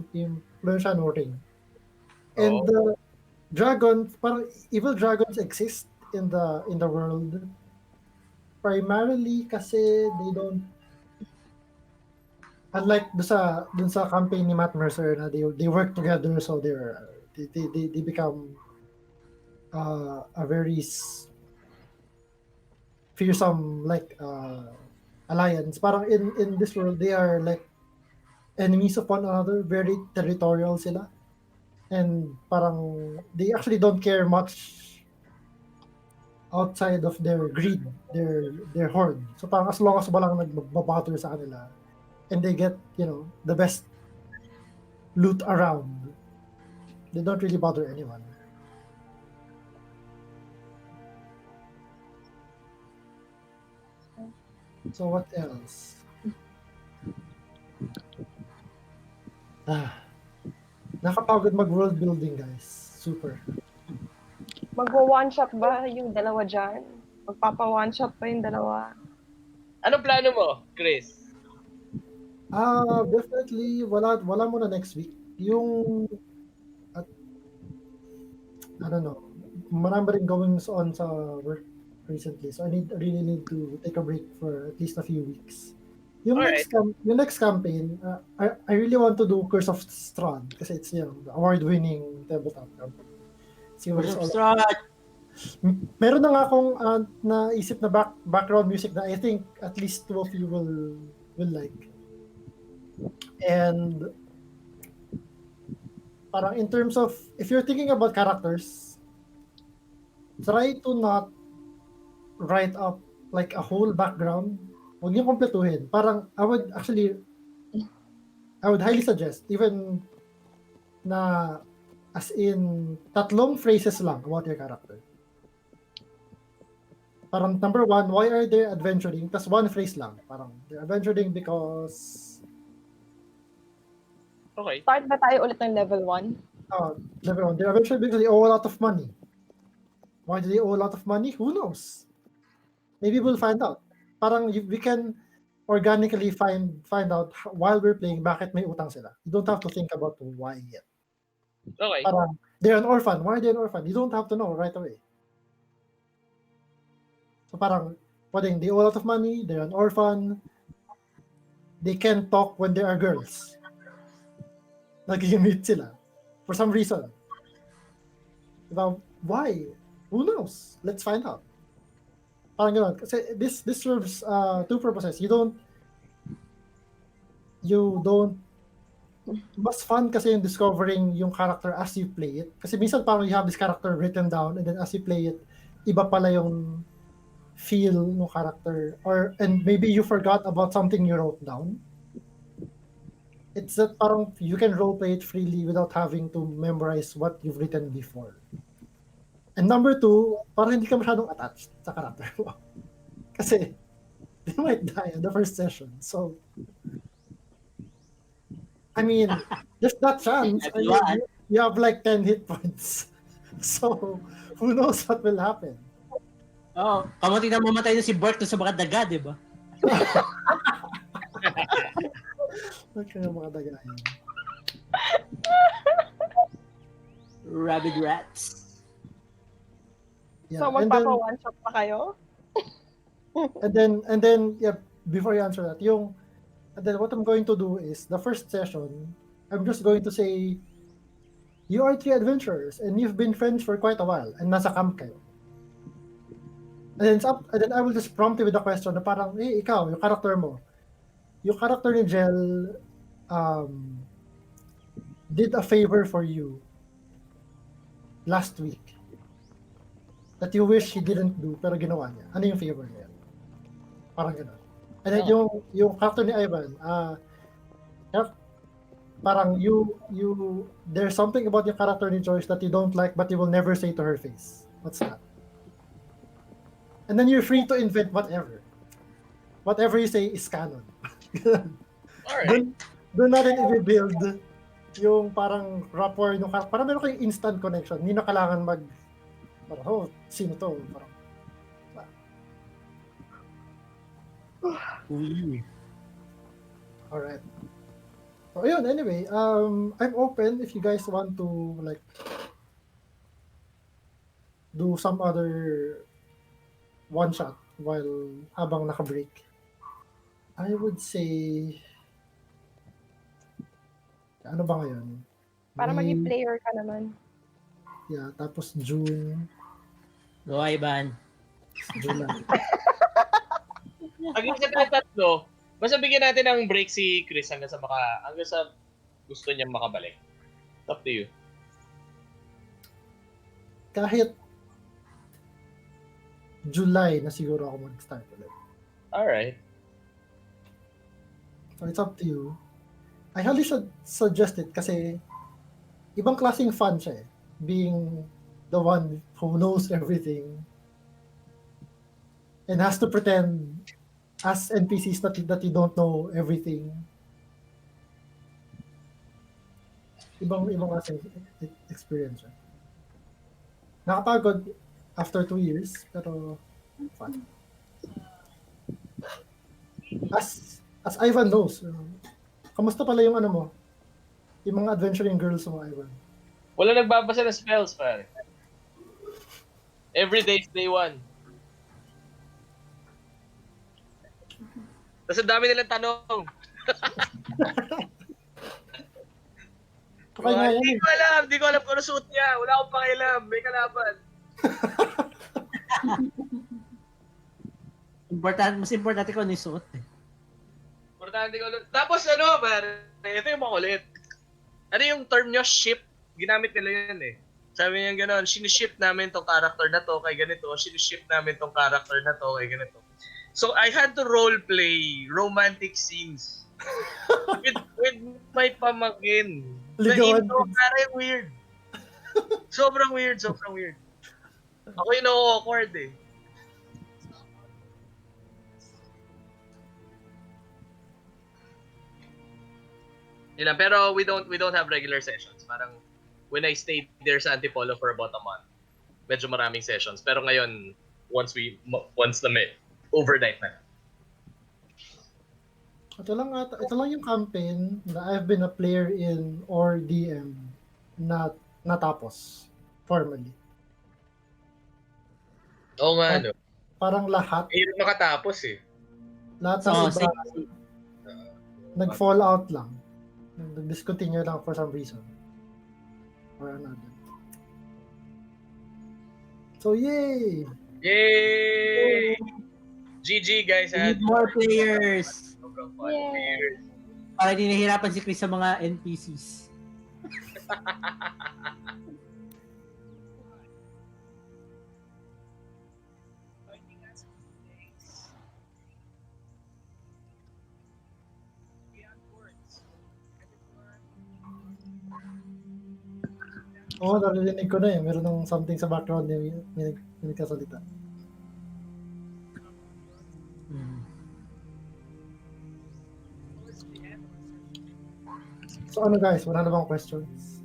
influence no ring. And the dragon, parang evil dragons exist in the world primarily kasi they don't, unlike dun sa campaign ni Matt Mercer na they work together, so they become a very fearsome like alliance. Parang in this world they are like enemies of one another, very territorial sila. And parang they actually don't care much outside of their greed, their horde. So parang as long as walang nagbabattle sa kanila and they get, the best loot around, they don't really bother anyone. So what else? Nakapagod mag-world building, guys. Super. Magwa-one-shot ba yung dalawa dyan? Magpapa-one-shot pa yung dalawa? Anong plano mo, Chris? Definitely, wala muna next week. Yung, I don't know. marami rin going on sa work recently. So I really need to take a break for at least a few weeks. Yung Alright. yung next campaign, I really want to do Curse of Strahd kasi it's the award-winning tabletop campaign. See what it's all about. Subscribe. Meron na nga akong naisip na background music na I think at least two of you will like. And parang in terms of, if you're thinking about characters, try to not write up like a whole background. Huwag niyo kompletuhin. Parang I would highly suggest even na as in tatlong phrases lang about your character. Parang number one, why are they adventuring? Tas one phrase lang. Parang they're adventuring because Okay. Start ba tayo ulit ng level 1? level one, they're adventuring because they owe a lot of money. Why do they owe a lot of money? Who knows? Maybe we'll find out. Parang we can organically find out while we're playing bakit may utang sila. You don't have to think about why yet. Okay. Parang they're an orphan. Why are they an orphan? You don't have to know right away. So parang pwedeng they owe a lot of money, they're an orphan, they can't talk when they are girls. Nag-mute sila for some reason. Diba? Why? Who knows? Let's find out. Parang gano'n. Kasi this serves two purposes. You don't mas fun kasi yung discovering yung character as you play it. Kasi minsan parang you have this character written down and then as you play it, iba pala yung feel ng character, and maybe you forgot about something you wrote down. It's that parang you can roleplay it freely without having to memorize what you've written before. And number two, parang hindi ka masyadong attached sa character mo. Kasi they might die in the first session. So, I mean, there's that chance. I mean, you have like 10 hit points. So, who knows what will happen? Oh, kamuti na mamatay na si Bert sa mga daga, di ba? Huwag ka na mga dagayan. Rabid rats. Yeah, So and then, magpapa-one shot pa kayo? and then, yeah, before you answer that, and then what I'm going to do is, the first session, I'm just going to say, you are three adventurers, and you've been friends for quite a while, and nasa camp kayo. And then I will just prompt you with a question na parang, ikaw, yung character mo. Yung character ni Jel did a favor for you last week that you wish he didn't do pero ginawa niya. Ano yung favor niya? Parang gano'n. And then yung character ni Ivan, parang there's something about your character ni Joyce that you don't like but you will never say to her face. What's that? And then you're free to invent whatever. Whatever you say is canon. Alright. Doon natin i-build yung parang rapport, parang meron kayong instant connection. Hindi na kailangan parang, sino to? Parang, alright. So, ayun, anyway, I'm open if you guys want to, like, do some other one-shot while habang naka-break. I would say, ano ba ngayon? Para May- maging player ka naman. Yeah, tapos June, Go, Ivan. July. Hanggang sa tatlo, basta bigyan natin ng break si Chris hanggang sa gusto niyang makabalik. Up to you. Kahit July na siguro ako mag-start ulit. Alright. So it's up to you. I highly suggest it kasi ibang klaseng fun siya eh. Being the one who knows everything and has to pretend as NPCs that you don't know everything. Ibang klaseng experience siya. Nakapagod after 2 years, pero fun. As Ivan knows, kamusta pala yung ano mo? Yung mga adventuring girls mo, Ivan? Wala nagbabasa ng spells, pare. Every day is day one. Tapos ang dami nilang tanong. Okay nga yan. Hindi ko alam kung ano suot niya. Wala akong pakialam. May kalaban. Mas importante ko ano yung suot eh. Importante ko. Tapos ito yung makulit. Ano yung term nyo? Ship. Ginamit nila yun eh. Sabi niya gano'n, siniship namin tong character na to kay ganito. Siniship namin tong character na to kay ganito. So I had to role play romantic scenes with my pamangkin. Ligawan. Parang weird. Sobrang weird. Ako yung awkward eh. Yun lang, pero we don't have regular sessions. Parang when I stayed there sa Antipolo for about a month, medyo maraming sessions. Pero ngayon, once na may overnight na. Ito lang yung campaign na I've been a player in or DM na natapos formally. Oo nga, no. Parang lahat Hirap makatapos eh. ng iba nag-fall out lang. Nag-discontinue lang for some reason. Or another. So, yay! Yay! GG guys. We need more players. Sobrang fun. Yay! Para di nahihirapan si Chris sa mga NPCs. Oo, narinig ko na eh. Meron ng something sa background niya. May nagkasalita. So ano guys, wala na bang questions?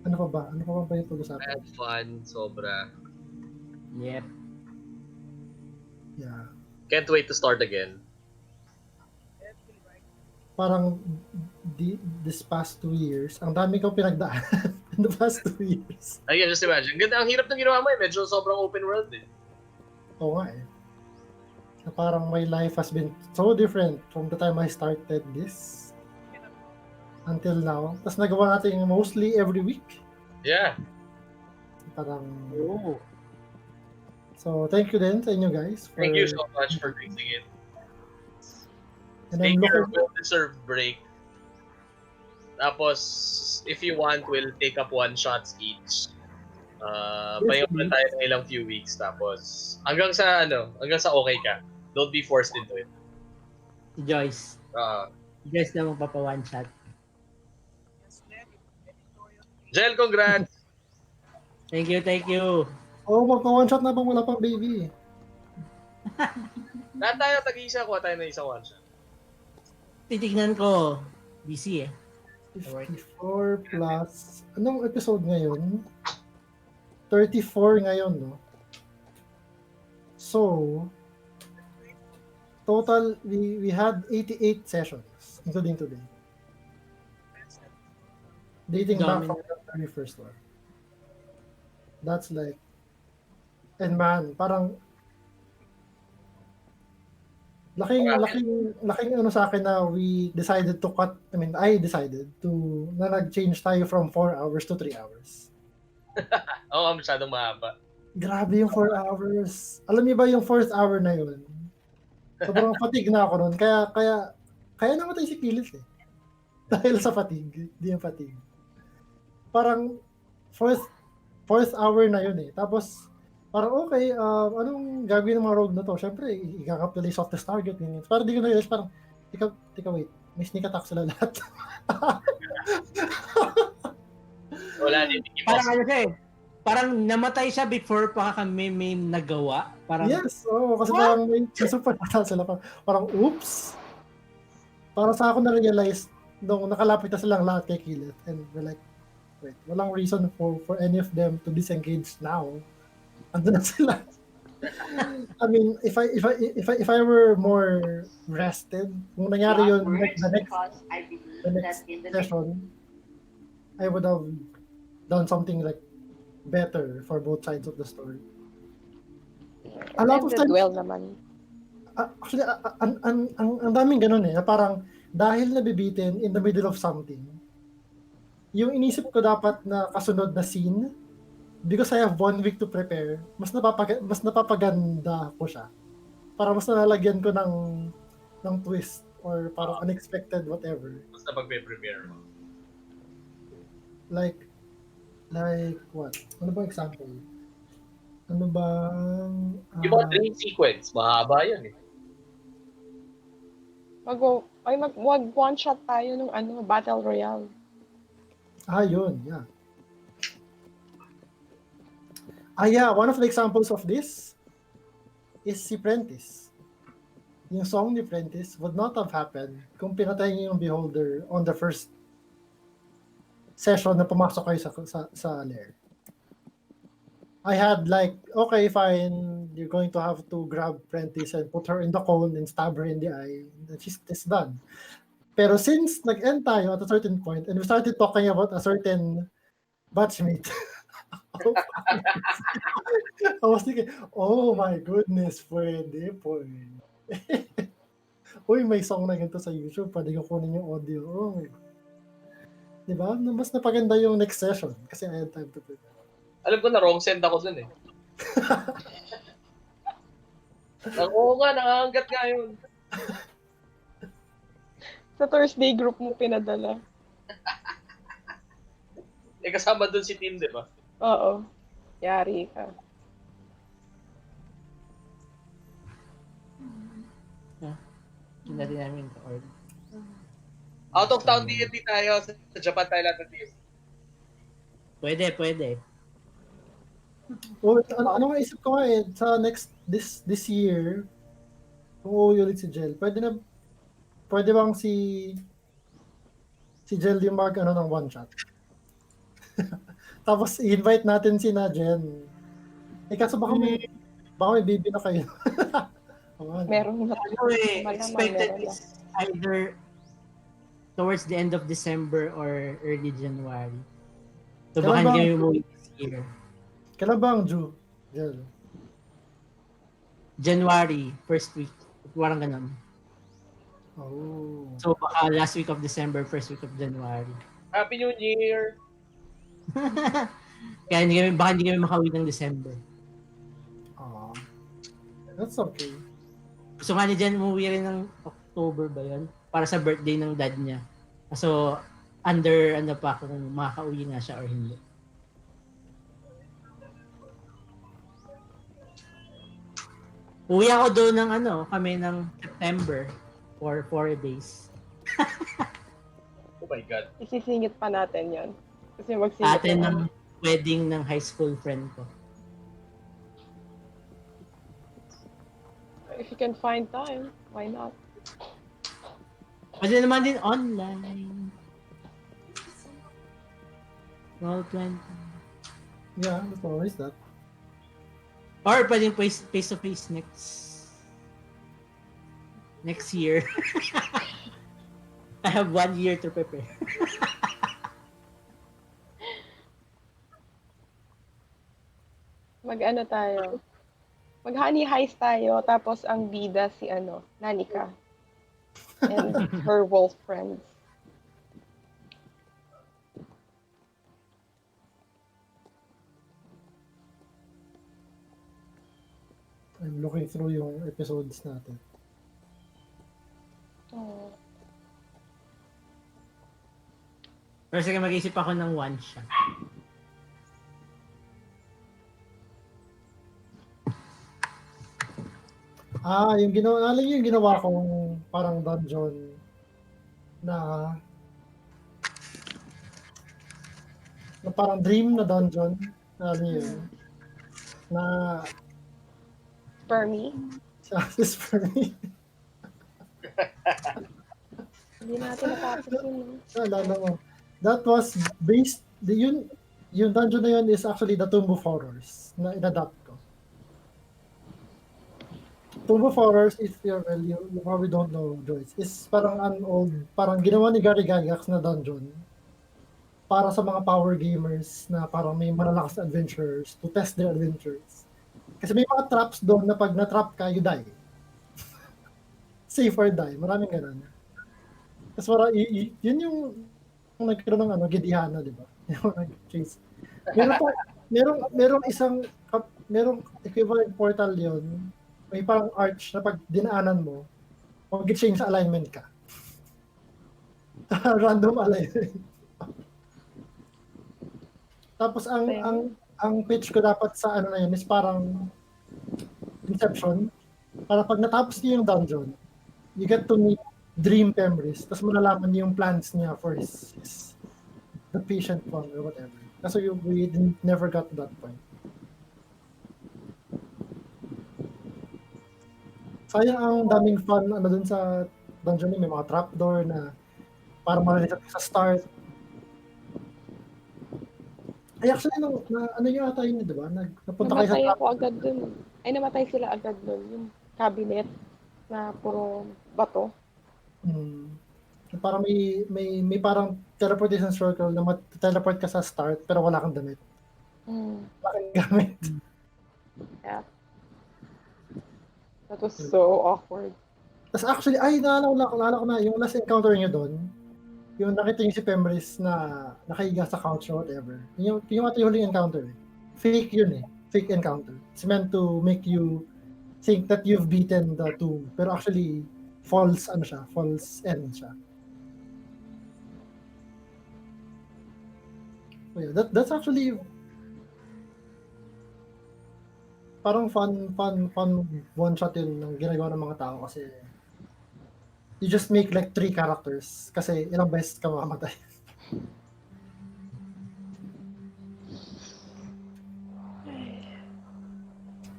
Ano pa ba? Ano pa ba yung pag-usapan? Had fun, sobra. Yep. Yeah. Can't wait to start again. Parang this past 2 years, ang dami kong pinagdaan in the past 2 years. I can just imagine. Ganda, ang hirap ng ginawa mo eh. Medyo sobrang open world eh. Oo nga eh. Na parang my life has been so different from the time I started this until now. Tapos nagawa natin mostly every week. Yeah. Parang... Oh. So, thank you din sa inyo guys. Thank you so much for gracing it. And Take I'm your looking... well-deserved break. Tapos, if you want, we'll take up 1 shots each. Pahinga muna tayo ng ilang few weeks. Tapos, hanggang sa okay ka. Don't be forced into it. Si Joyce. Uh, Joyce na magpapa one shot. Jel, congrats! Thank you. Oh, magpa-one shot na bang wala pang baby? Lahat tayo tag-isa, kuha tayo ng isang 1 shot. Titignan ko. Busy eh. 54 plus... Anong episode ngayon? 34 ngayon, no? So, total, we had 88 sessions, including today. Dating back from the very first one. That's like... And man, parang... Laking ano sa akin na we decided to cut, I decided to, na nag-change tayo from 4 hours to 3 hours. Oo, masyadong mahaba. Grabe yung 4 hours. Alam niyo ba yung 4th hour na yun? Sobrang fatigue na ako nun. Kaya namatay si Kilis eh. Dahil sa fatigue. Hindi yung fatigue. Parang 4th hour na yun eh. Tapos, parang okay, anong gagawin ng mga rogue na to? Siyempre, i-capitalize softest target. Parang di ko na-realize, parang, tika wait, may sneak attack sila lahat. Wala din. Parang ano siya eh. Parang namatay siya before pa kami may nagawa. Parang, Yes, kasi parang may super attack sila. Parang oops. Parang sa ako na-realize, nung nakalapit na silang lahat kay Kilit, and we're like, wait, walang reason for any of them to disengage now. Andun na sila. I mean, if I were more rested, kung nangyari yun the next session, I would have done something like better for both sides of the story. a lot of Ended times, well naman. actually, ang daming ganun na parang dahil nabibitin in the middle of something, yung inisip ko dapat na kasunod na scene, because I have 1 week to prepare, mas napapaganda ko siya. Para mas nalalagyan ko ng twist or parang unexpected whatever. Basta pag-prepare mo. Like what? Ano bang example? Ano bang... Yung mga dream sequence, mahaba yan eh. Mag one shot tayo nung Battle Royale. Yun, yeah. Yeah, one of the examples of this is si Prentice. Yung song ni Prentice would not have happened kung pinatay niyo yung Beholder on the first session na pumasok kayo sa lair. I had like, okay, fine, you're going to have to grab Prentice and put her in the cone and stab her in the eye. It's done. Pero since nag-end tayo at a certain point and we started talking about a certain batchmate, I was thinking, oh my goodness, pwede. Uy, may song na ganito sa YouTube, pwede ko kunin yung audio. Oh my God. Diba? Mas napaganda yung next session kasi I had time to prepare. Alam ko na wrong send ako dun eh. Oo nga, nakahanggat nga yun. Sa Thursday group mo pinadala. Eh kasama dun si Tim, di ba? Oo. Yari ka. Hindi namin or Out of town D&D tayo. Sa Japan tayo lahat ng team. Pwede. Ano nga isip ko nga sa this year, kung uuwi ulit si Jel, pwede bang si Jel yung ng one shot? Tapos i-invite natin si na Jen. Kaso baka may baby na kayo. Meron na. expected is either towards the end of December or early January. So baka hindi kami umuwi this year. Kailan ba ang due? Jel? January, first week. Parang ganun. Oh. So baka last week of December, first week of January. Happy New Year! Kaya baka hindi kami makauwi ng December. That's okay. Gusto nga ni Jen umuwi rin ng October ba yun? Para sa birthday ng dad niya. So, under pa kung makakauwi na siya or hindi. Uwi ako doon ng kami ng September for 4 days. Oh my God. Isisingit pa natin yon. Kasi magsingit Atin ng wedding ng high school friend ko. If you can find time, why not? Pwede naman din online. Roll20. Yeah, that's always that. Or pwedeng face to face next year. I have 1 year to prepare. Mag-ano tayo? Mag-honey heist tayo, tapos ang bida si Nanika. And her wolf friends. I'm looking through yung episodes natin. Oh. Pero sige, mag-isip ako ng one shot. Yung ginawa kong parang dungeon na parang dream na dungeon. Alam niyo yun? Na Fermi? Justice for me. Hindi natin natapos yun. Naalala mo. That was based, yung dungeon na yun is actually the Tomb of Horrors na inadapt ko. Tomb of Horrors, if you probably don't know, Joyce, is parang parang ginawa ni Gary Gygax na dungeon para sa mga power gamers na parang may malalakas na adventurers to test their adventures. Kasi may mga traps doon na pag na-trap ka, you die. Save or die. Maraming ganun. Tapos yun yung nagkaroon ng Gidiana, di ba? Yung nag-chase. Meron pa, merong isang, merong equivalent portal yun. May parang arch na pag dinaanan mo, mag-change sa alignment ka. Random alignment. Tapos ang pitch ko dapat sa ano na yun is parang Inception. Para pag natapos niyo yung dungeon, you get to meet Dream Pemris. Tapos malalaman niyo yung plans niya for his the patient one or whatever. Kasi we never got to that point. Sayang ang daming fun dun sa dungeon niya. May mga trapdoor na parang marinig sa start. Ay, actually, ano yung ata yun, di ba? Napunta kayo sa Namatay trap. ako agad dun. Ay, namatay sila agad dun. Yung cabinet na puro bato. Parang may parang teleportation circle na teleport ka sa start pero wala kang damit. Wala kang gamit. Yeah. That was so awkward. Tapos actually, naalala ko na, yung last encounter niyo doon, yung nakita niyo si Pemris na nakahiga sa couch or whatever. Yung ata yung huling encounter. Fake yun eh. Fake encounter. It's meant to make you think that you've beaten the tomb. Pero actually, false end siya. So yeah, that's actually parang fun one shot yun ng ginagawa ng mga tao kasi you just make like 3 characters kasi ilang beses ka mamamatay.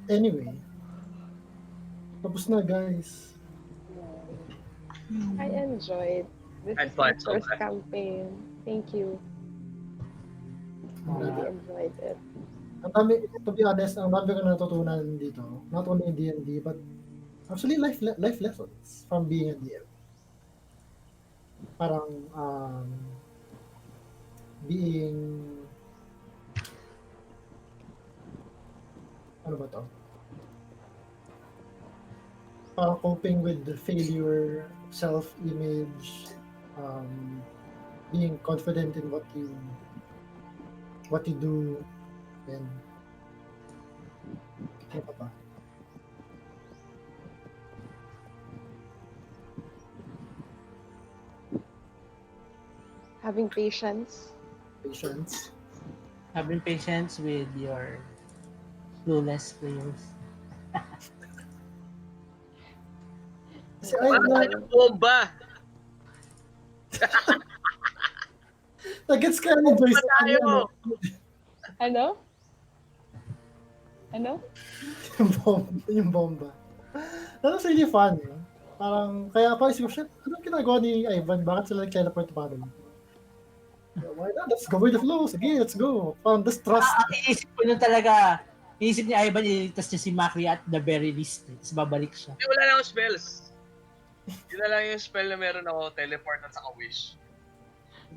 Anyway, tapos na guys. I enjoyed. This Had is fun my so first much. campaign. Thank you. Really enjoyed it. Ang dami, to be honest, ang dami ko natutunan dito. Not only in D&D, but actually life lessons from being a DM. Parang being ano ba to? Parang coping with the failure, self-image, being confident in what you do, and ano pa ba? Having patience. Patience. Having patience with your clueless players. Kasi Parang tayo bomba. nag-gets ka ni Joyce. Tayo. Ano? Yung bomba. That was really fun. Parang, kaya pa isip ko, shit, anong ginagawa ni Ivan? Bakit sila nag-teleport pa rin? Why not? Let's go with the flow. Sige, let's go. Parang distrust. Ang iisip ko nun talaga, iisip ni Ivan, ililigtas niya si Macri at the very least. Tapos babalik siya. Hindi, wala na akong spells. Yun na lang yung spell na meron ako, teleport at saka wish.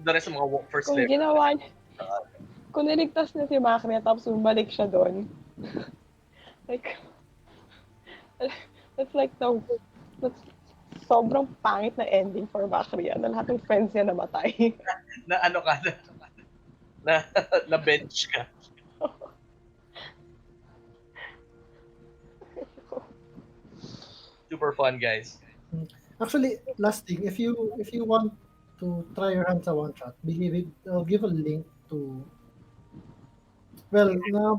The rest ng mga walk first Kung level. ginawa niya, kung niligtas niya si Macri tapos bumalik siya doon. Like, that's sobrang pangit na ending for Macri. Na lahat ng friends niya namatay. Na ano ka na bench ka. Super fun, guys. Actually, last thing, if you want to try your hand sa one shot, I'll give a link to, well, na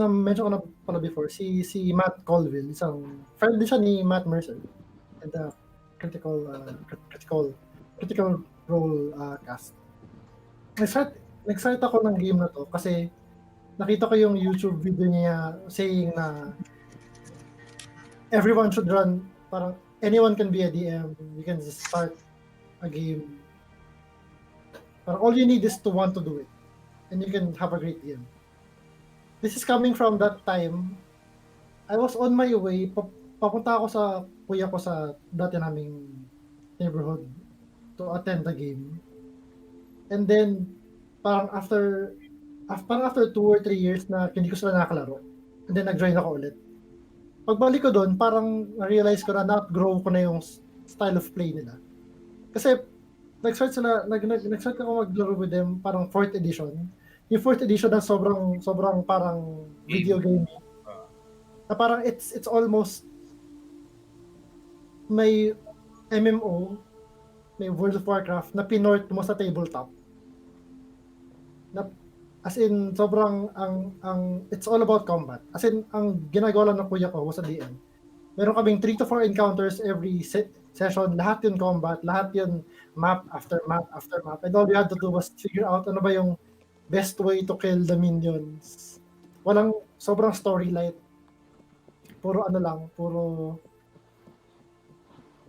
mention ko na pala before, si Matt Colville, isang friend din siya ni Matt Mercer, and the critical role cast. Nag-start ako ng game na to kasi nakita ko yung YouTube video niya saying na everyone should run, parang anyone can be a DM, you can just start a game. Parang all you need is to want to do it, and you can have a great game. This is coming from that time. I was on my way, papunta ako sa kuya ko sa dati naming neighborhood to attend the game. And then, parang after 2 or 3 years na hindi ko sila nakakalaro, and then nag-join ako ulit. pagbalik ko doon, parang realize ko na na-outgrow ko na yung style of play nila. Kasi nag-start ako maglaro with them parang 4th edition. Yung 4th edition na sobrang parang video game. Na parang it's almost may MMO, may World of Warcraft na pinort mo sa tabletop. Na as in sobrang ang it's all about combat. As in ang ginagawa lang ng kuya ko was a DM. Meron kaming 3 to 4 encounters every session, lahat yun combat, lahat yun map after map after map. And all we had to do was figure out ano ba yung best way to kill the minions. Walang sobrang storyline. Puro ano lang, puro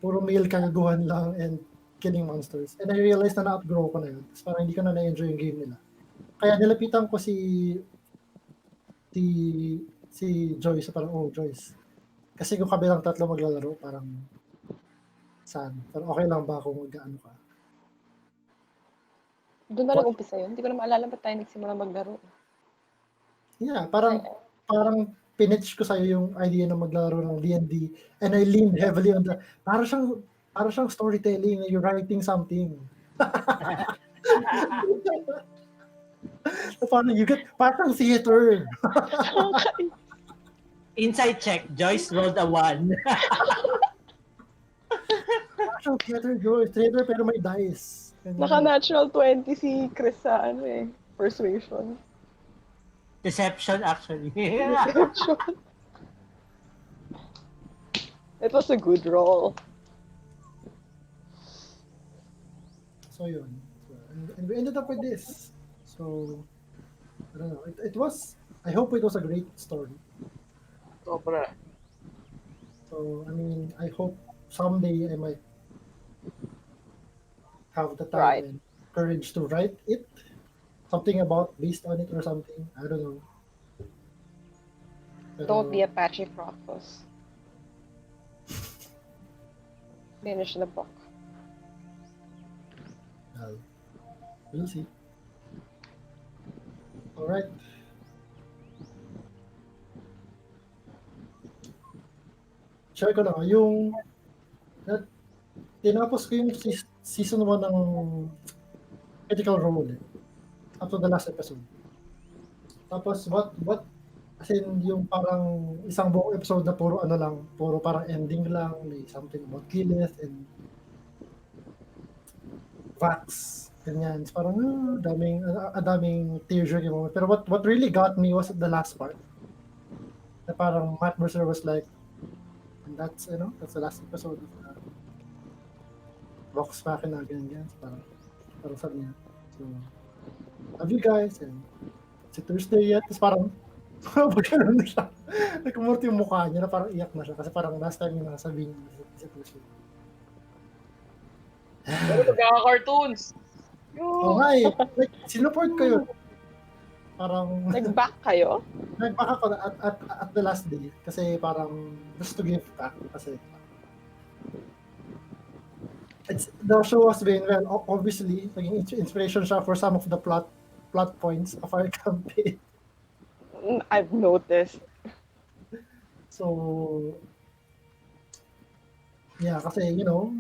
male kagaguhan lang and killing monsters. And I realized na na-outgrow ko na yun. Tapos parang hindi ko na na-enjoy yung game nila. Kaya nilapitan ko si Joyce. Parang, Joyce. Kasi kung kami lang tatlo maglalaro, parang sad. Parang okay lang ba kung mag-ano ka? Doon ba nag-umpisa yun? Hindi ko na maalala ba't tayo nagsimula maglaro. Yeah, parang pinitch ko sa'yo yung idea na maglaro ng D&D and I leaned heavily on para siyang storytelling, you're writing something. Parang theater. Inside check, Joyce rolled a 1. Parang theater pero may dice. Naka-natural 20 si Chris sa persuasion. Deception, actually. Deception. It was a good roll. So yun. And we ended up with this. So, I don't know. I hope it was a great story. Sobra. So, I mean, I hope someday I might have the time Right. and courage to write it. Something based on it or something. I don't know. Pero, Don't be Apache Proctos. Finish the book. well, we'll see. Alright. Share ko lang, tinapos ko yung season 1 ng Critical Role up to the last episode. Tapos as in yung parang isang buong episode na puro parang ending lang, may something about Killeth and Vax, ganyan. So, parang daming tearjerking moment. Pero what really got me was the last part. Na parang Matt Mercer was like, and that's the last episode of Vox Machina, ganyan. So, parang sabi niya. So, love you guys, and si Thursday yet. Tapos parang, ganun na siya. Nagkumurti yung mukha niya na parang iyak na siya. Kasi parang last time yung nasabi niya si Thursday. Pero magkaka-cartoons. Okay, like, sinuport ko yun. Parang, Nag-back kayo? nag-back ako at the last day. Kasi parang, just to give back. Kasi, the show was being, well, obviously, naging inspiration siya for some of the plot points of our campaign. I've noticed. So, yeah, kasi, no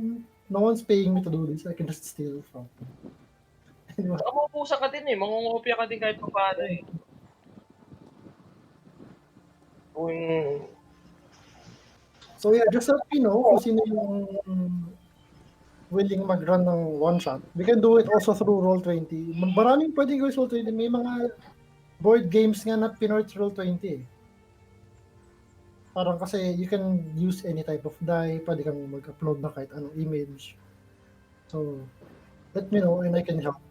one's paying me to do this. I can just steal from them. Anyway, Saka mapupusa ka din mangungopia ka din kahit pa paano so yeah, just so you know, kung sino yung willing mag-run ng one-shot, we can do it also through Roll20. Maraming pwedeng gawin sa Roll20. May mga board games nga na pinort sa Roll20 eh. Parang kasi you can use any type of die, pwede kang mag-upload na kahit anong image. So, let me know and I can help.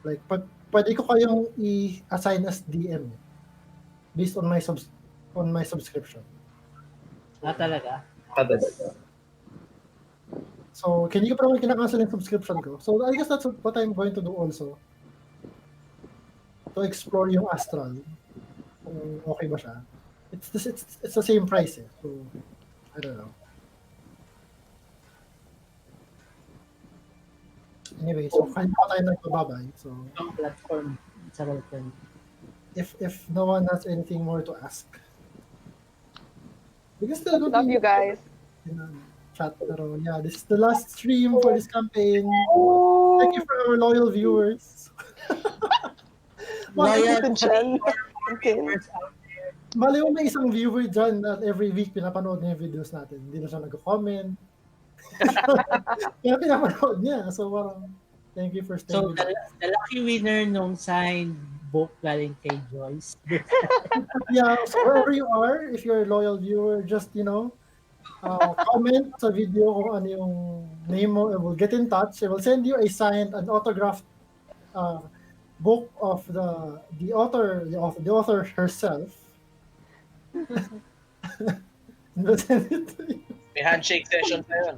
Like, pwede ko kayong i-assign as DM based on my subscription. Talaga? So, hindi ko pa naman kinakancel yung subscription ko. So, I guess that's what I'm going to do also. To explore yung Astral. Kung okay ba siya. It's the same price eh. So, I don't know. Anyway, so kahit pa tayo nagbababay. So, Ang platform sa Roll20. if no one has anything more to ask, We can still Love continue you guys. in chat. Pero yeah, this is the last stream for this campaign. Thank you for our loyal viewers. Thank you Loyal to Jen. and Tin. viewers out Mali mo may isang viewer dyan na every week pinapanood niya yung videos natin. Hindi na siya nag-comment. Kaya pinapanood niya. So parang, thank you for staying So, with us. the lucky winner nung signed book galing kay Joyce. Yeah, so wherever you are, if you're a loyal viewer, just, comment sa video kung ano yung name mo, and we'll get in touch. I will send you a signed and autographed book of the author herself. And we'll send it to you. May handshake session pa yun.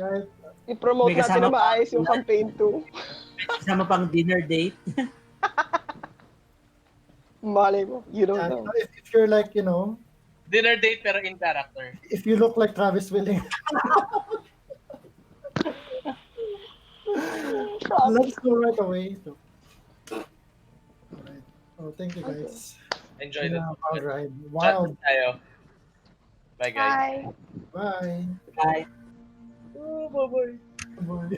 Right? I-promote May natin kasama na maayos yung pa- campaign 2. Kasama pang dinner date. Malay mo. You don't And know. if you're like, Dinner date pero in character. if you look like Travis Willing, let's go right away. So, all right. Oh, thank you guys. Enjoy Yeah, the wild ride. chat Wild. tayo. Bye guys. Bye. Bye. Bye. Oh, bye-bye. Bye.